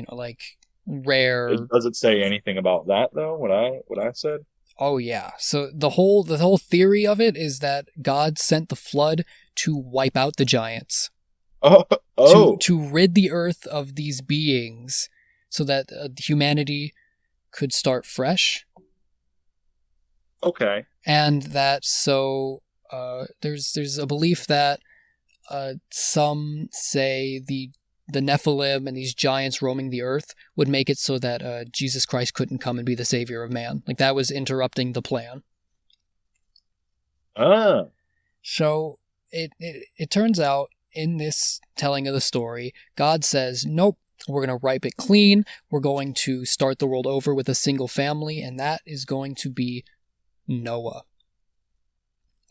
[SPEAKER 3] Like rare.
[SPEAKER 2] Does it say anything about that though? What I said?
[SPEAKER 3] Oh yeah. So the whole theory of it is that God sent the flood to wipe out the giants.
[SPEAKER 2] Oh.
[SPEAKER 3] To rid the earth of these beings, so that humanity could start fresh.
[SPEAKER 2] Okay.
[SPEAKER 3] And that there's a belief that some say the Nephilim and these giants roaming the earth would make it so that Jesus Christ couldn't come and be the savior of man. Like, that was interrupting the plan. So it turns out, in this telling of the story, God says, nope, we're going to wipe it clean. We're going to start the world over with a single family, and that is going to be Noah.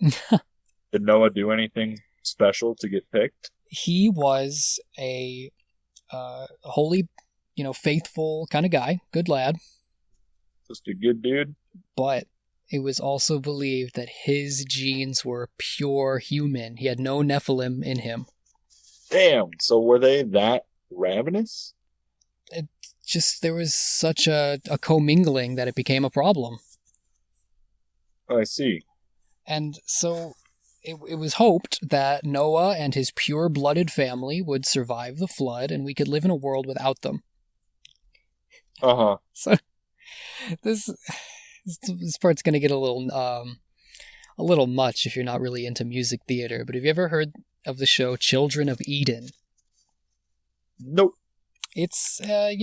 [SPEAKER 2] Did Noah do anything special to get picked?
[SPEAKER 3] He was a holy, faithful kind of guy, good lad.
[SPEAKER 2] Just a good dude.
[SPEAKER 3] But it was also believed that his genes were pure human. He had no Nephilim in him.
[SPEAKER 2] Damn, so were they that ravenous?
[SPEAKER 3] There was such a commingling that it became a problem.
[SPEAKER 2] Oh, I see.
[SPEAKER 3] And so it was hoped that Noah and his pure-blooded family would survive the flood, and we could live in a world without them. So this part's going to get a little much if you're not really into music theater, but have you ever heard of the show Children of Eden?
[SPEAKER 2] Nope.
[SPEAKER 3] It's, a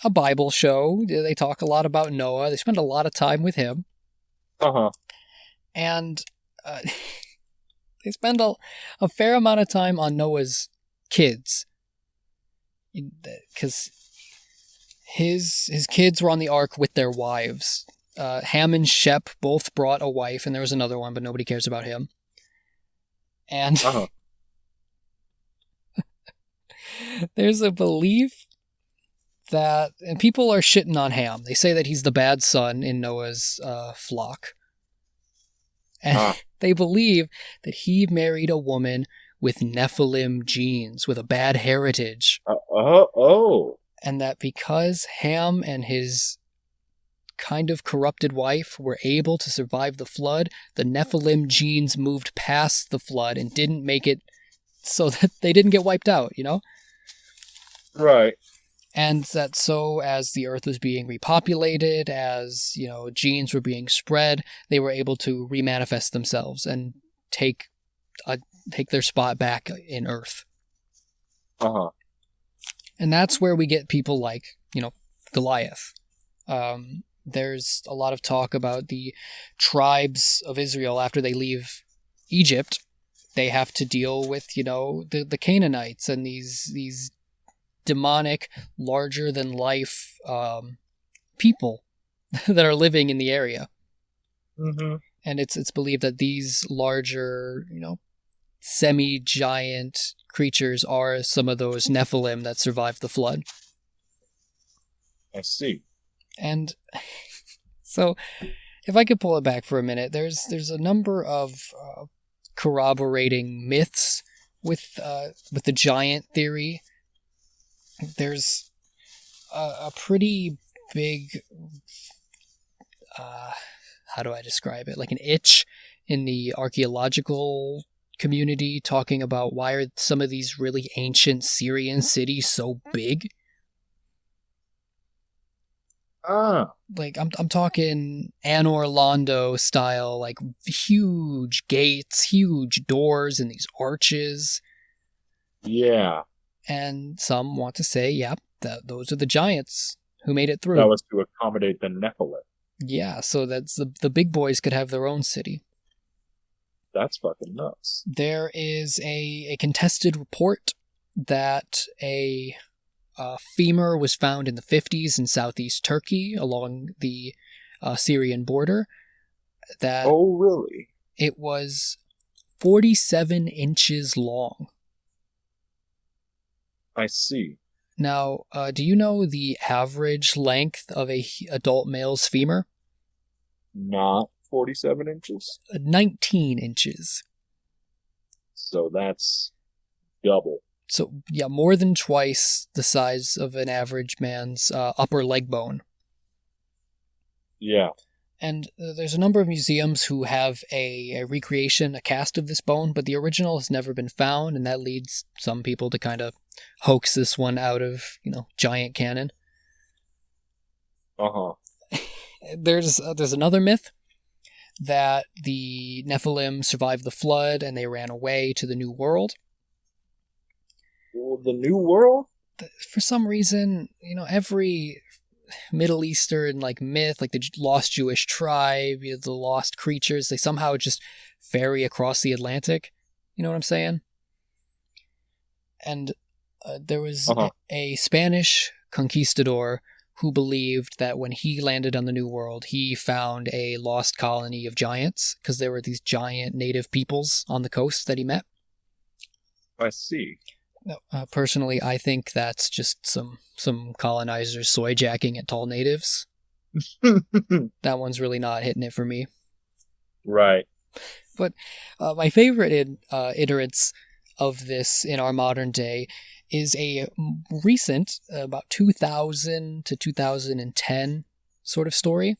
[SPEAKER 3] Bible show. They talk a lot about Noah. They spend a lot of time with him. And they spend a fair amount of time on Noah's kids. Because his kids were on the ark with their wives. Ham and Shep both brought a wife, and there was another one, but nobody cares about him. And there's a belief that, and people are shitting on Ham. They say that he's the bad son in Noah's flock. And they believe that he married a woman with Nephilim genes, with a bad heritage. And that because Ham and his kind of corrupted wife were able to survive the flood, the Nephilim genes moved past the flood and didn't make it so that they didn't get wiped out,
[SPEAKER 2] Right.
[SPEAKER 3] And that so as the earth was being repopulated, as, genes were being spread, they were able to remanifest themselves and take their spot back in earth. And that's where we get people like, Goliath. There's a lot of talk about the tribes of Israel after they leave Egypt. They have to deal with, the Canaanites and these demonic, larger-than-life people that are living in the area.
[SPEAKER 2] Mm-hmm.
[SPEAKER 3] And it's believed that these larger, semi-giant creatures are some of those Nephilim that survived the flood.
[SPEAKER 2] I see. And
[SPEAKER 3] so, if I could pull it back for a minute, there's a number of corroborating myths with the giant theory. There's a pretty big, how do I describe it? Like an itch in the archaeological community talking about why are some of these really ancient Syrian cities so big? Like I'm talking Anor Londo style, like huge gates, huge doors, and these arches.
[SPEAKER 2] Yeah.
[SPEAKER 3] And some want to say, those are the giants who made it through.
[SPEAKER 2] That was to accommodate the Nephilim.
[SPEAKER 3] Yeah, so that's the big boys could have their own city.
[SPEAKER 2] That's fucking nuts.
[SPEAKER 3] There is a contested report that a femur was found in the 50s in southeast Turkey along the Syrian border. That
[SPEAKER 2] Oh, really?
[SPEAKER 3] it was 47 inches long.
[SPEAKER 2] I see.
[SPEAKER 3] Now, do you know the average length of a adult male's femur?
[SPEAKER 2] Not 47 inches.
[SPEAKER 3] 19 inches.
[SPEAKER 2] So that's double.
[SPEAKER 3] So, yeah, more than twice the size of an average man's upper leg bone.
[SPEAKER 2] Yeah.
[SPEAKER 3] And there's a number of museums who have a recreation, a cast of this bone, but the original has never been found, and that leads some people to kind of hoax this one out of, giant canon.
[SPEAKER 2] Uh-huh.
[SPEAKER 3] There's another myth that the Nephilim survived the flood and they ran away to the New World.
[SPEAKER 2] Well, the New World?
[SPEAKER 3] For some reason, every Middle Eastern myth, like the lost Jewish tribe, the lost creatures, they somehow just ferry across the Atlantic. You know what I'm saying? And there was a Spanish conquistador who believed that when he landed on the New World, he found a lost colony of giants because there were these giant native peoples on the coast that he met.
[SPEAKER 2] I see.
[SPEAKER 3] Personally, I think that's just some colonizers soy jacking at tall natives. That one's really not hitting it for me.
[SPEAKER 2] Right.
[SPEAKER 3] But my favorite iterates of this in our modern day is a recent, about 2000 to 2010 sort of story.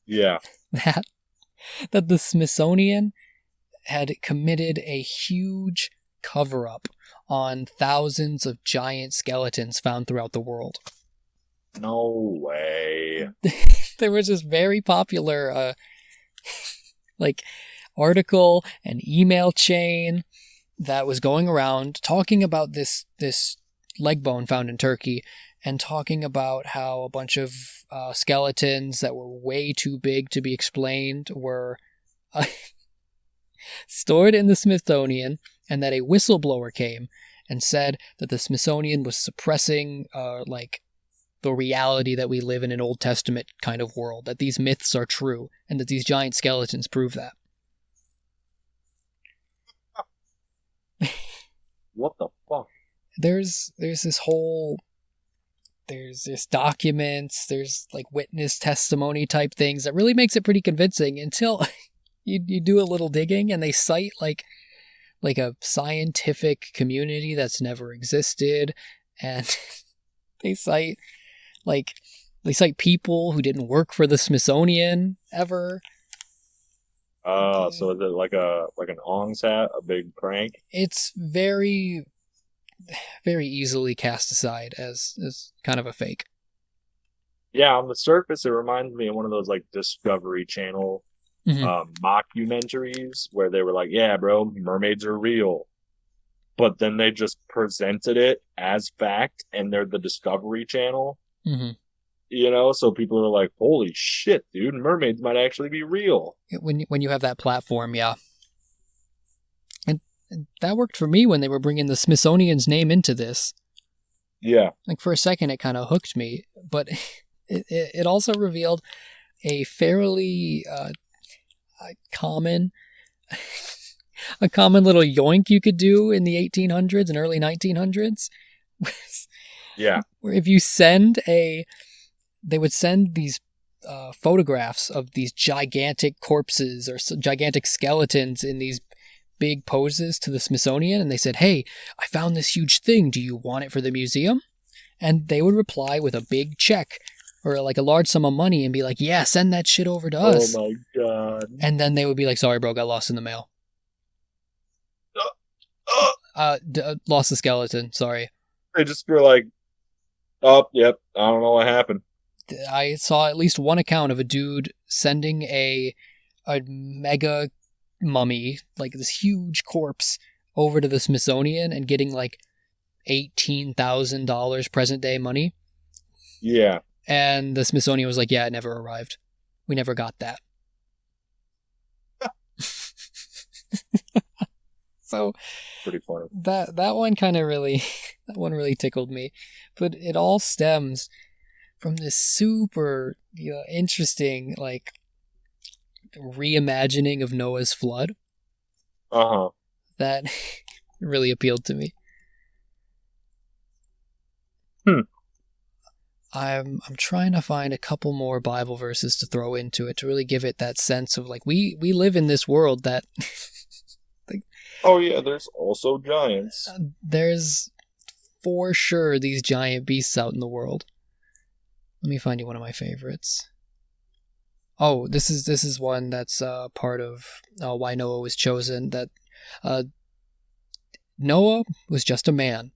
[SPEAKER 2] Yeah.
[SPEAKER 3] That the Smithsonian had committed a huge cover-up on thousands of giant skeletons found throughout the world.
[SPEAKER 2] No way.
[SPEAKER 3] There was this very popular article and email chain that was going around talking about this leg bone found in Turkey and talking about how a bunch of skeletons that were way too big to be explained were stored in the Smithsonian, and that a whistleblower came and said that the Smithsonian was suppressing the reality that we live in an Old Testament kind of world, that these myths are true, and that these giant skeletons prove that.
[SPEAKER 2] What the fuck?
[SPEAKER 3] There's documents, there's witness testimony type things that really makes it pretty convincing until you do a little digging and they cite like a scientific community that's never existed, and they cite people who didn't work for the Smithsonian ever.
[SPEAKER 2] So is it like an Ong's hat, a big prank?
[SPEAKER 3] It's very, very easily cast aside as kind of a fake.
[SPEAKER 2] Yeah, on the surface, it reminds me of one of those Discovery Channel mockumentaries where they were like, "Yeah, bro, mermaids are real," but then they just presented it as fact, and they're the Discovery Channel.
[SPEAKER 3] Mm-hmm.
[SPEAKER 2] So people are like, "Holy shit, dude, mermaids might actually be real."
[SPEAKER 3] When you have that platform, yeah. And that worked for me when they were bringing the Smithsonian's name into this.
[SPEAKER 2] Yeah.
[SPEAKER 3] For a second, it kind of hooked me, but it also revealed a fairly common little yoink you could do in the 1800s and early 1900s.
[SPEAKER 2] Yeah.
[SPEAKER 3] Where if you they would send these photographs of these gigantic corpses or gigantic skeletons in these big poses to the Smithsonian, and they said, "Hey, I found this huge thing. Do you want it for the museum?" And they would reply with a big check or a large sum of money and be like, "Yeah, send that shit over to us."
[SPEAKER 2] Oh my god.
[SPEAKER 3] And then they would be like, "Sorry, bro, got lost in the mail. Lost the skeleton, sorry."
[SPEAKER 2] They just were like, "Oh, yep, I don't know what happened."
[SPEAKER 3] I saw at least one account of a dude sending a mega mummy, this huge corpse, over to the Smithsonian and getting $18,000 present day money.
[SPEAKER 2] Yeah.
[SPEAKER 3] And the Smithsonian was like, yeah, it never arrived. We never got that. So
[SPEAKER 2] pretty funny.
[SPEAKER 3] That one kind of really, that one really tickled me. But it all stems from this super, interesting, like, reimagining of Noah's flood.
[SPEAKER 2] Uh-huh.
[SPEAKER 3] That really appealed to me. I'm trying to find a couple more Bible verses to throw into it to really give it that sense of, like, we live in this world that
[SPEAKER 2] oh yeah, there's also giants.
[SPEAKER 3] There's for sure these giant beasts out in the world. Let me find you one of my favorites. Oh, this is one that's part of why Noah was chosen. That Noah was just a man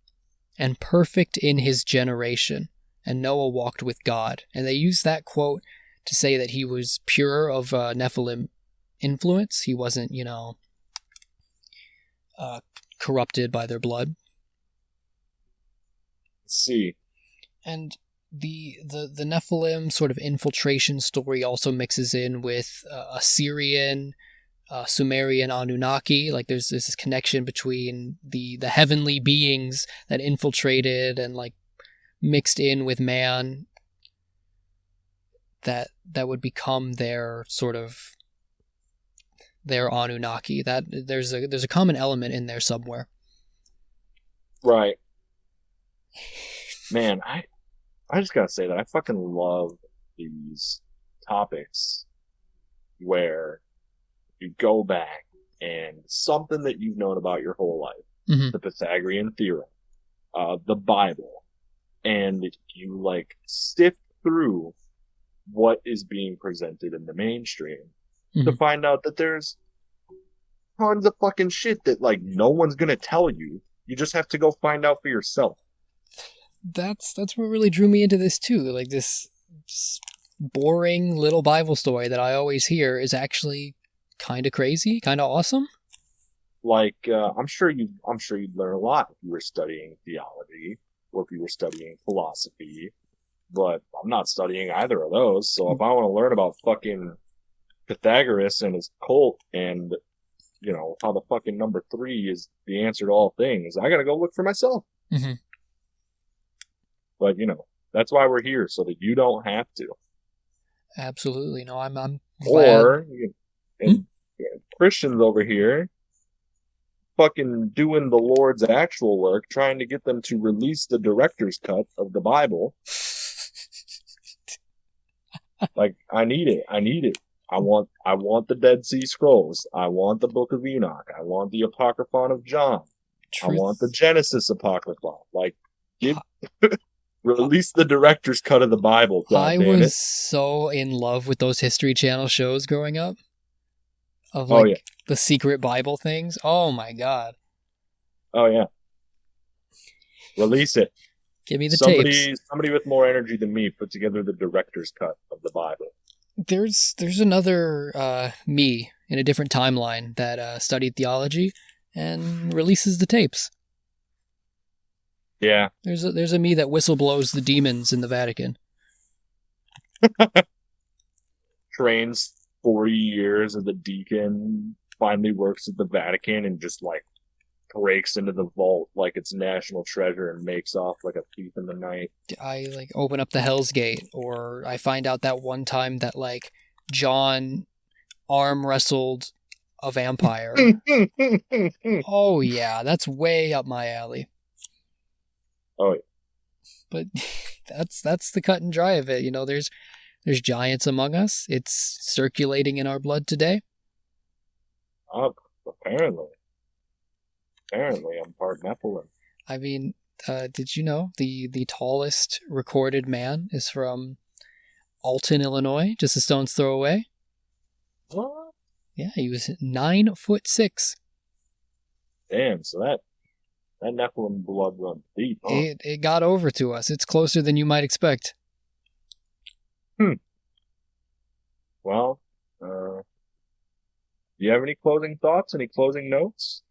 [SPEAKER 3] and perfect in his generation, and Noah walked with God. And they use that quote to say that he was pure of Nephilim influence. He wasn't, corrupted by their blood.
[SPEAKER 2] Let's see.
[SPEAKER 3] And the Nephilim sort of infiltration story also mixes in with Assyrian, Sumerian, Anunnaki. Like there's this connection between the heavenly beings that infiltrated and like mixed in with man that would become their sort of their Anunnaki. That there's a common element in there somewhere.
[SPEAKER 2] Right. Man, I just gotta say that I fucking love these topics where you go back and something that you've known about your whole life, the Pythagorean Theorem, the Bible, and you like sift through what is being presented in the mainstream to find out that there's tons of fucking shit that like no one's gonna tell you. You just have to go find out for yourself.
[SPEAKER 3] That's what really drew me into this too. Like this boring little Bible story that I always hear is actually kind of crazy, kind of awesome.
[SPEAKER 2] Like I'm sure you'd learn a lot if you were studying theology or if you were studying philosophy. But I'm not studying either of those. So if I want to learn about fucking Pythagoras and his cult and how the fucking number 3 is the answer to all things, I gotta go look for myself. But that's why we're here, so that you don't have to.
[SPEAKER 3] Absolutely. No, I'm glad.
[SPEAKER 2] Or Christians over here fucking doing the Lord's actual work, trying to get them to release the director's cut of the Bible. Like, I need it. I want the Dead Sea Scrolls. I want the Book of Enoch. I want the Apocryphon of John. I want the Genesis Apocryphon. Like, release the director's cut of the Bible.
[SPEAKER 3] I was so in love with those History Channel shows growing up. Of like the secret Bible things. Oh my god.
[SPEAKER 2] Oh yeah. Release it.
[SPEAKER 3] Give me the tapes.
[SPEAKER 2] Somebody with more energy than me put together the director's cut of the Bible.
[SPEAKER 3] There's another me in a different timeline that studied theology and releases the tapes.
[SPEAKER 2] Yeah.
[SPEAKER 3] There's a me that whistleblows the demons in the Vatican.
[SPEAKER 2] Trains 40 years as a deacon, finally works at the Vatican and just like breaks into the vault like it's national treasure and makes off like a thief in the night.
[SPEAKER 3] I like open up the Hell's Gate, or I find out that one time that like John arm wrestled a vampire. Oh yeah, that's way up my alley.
[SPEAKER 2] Oh yeah.
[SPEAKER 3] But that's the cut and dry of it. There's giants among us. It's circulating in our blood today.
[SPEAKER 2] Oh, apparently I'm part Nephilim.
[SPEAKER 3] I mean, did you know the tallest recorded man is from Alton, Illinois, just a stone's throw away?
[SPEAKER 2] What?
[SPEAKER 3] Yeah, he was 9'6".
[SPEAKER 2] Damn, so that Nephilim blood runs deep, huh?
[SPEAKER 3] It got over to us. It's closer than you might expect.
[SPEAKER 2] Well, do you have any closing thoughts? Any closing notes?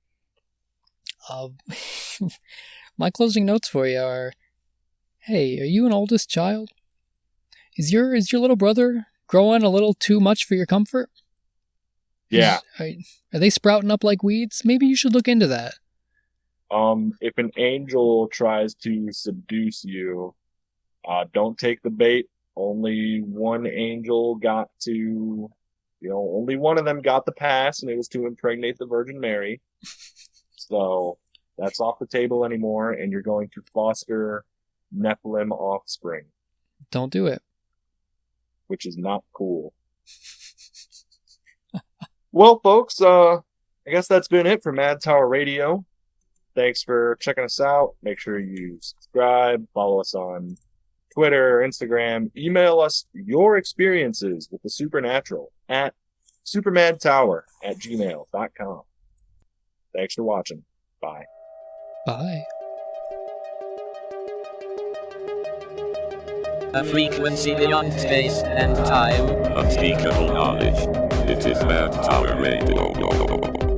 [SPEAKER 3] My closing notes for you are, hey, are you an oldest child? Is your little brother growing a little too much for your comfort?
[SPEAKER 2] Yeah.
[SPEAKER 3] Are they sprouting up like weeds? Maybe you should look into that.
[SPEAKER 2] If an angel tries to seduce you, don't take the bait. Only one angel got to, only one of them got the pass, and it was to impregnate the Virgin Mary. So that's off the table anymore, and you're going to foster Nephilim offspring.
[SPEAKER 3] Don't do it.
[SPEAKER 2] Which is not cool. Well, folks, I guess that's been it for Mad Tower Radio. Thanks for checking us out. Make sure you subscribe, follow us on Twitter, Instagram. Email us your experiences with the supernatural at supermadtower@gmail.com. Thanks for watching. Bye.
[SPEAKER 3] Bye.
[SPEAKER 4] A frequency beyond space and time.
[SPEAKER 5] Unspeakable knowledge. It is Mad Tower Radio.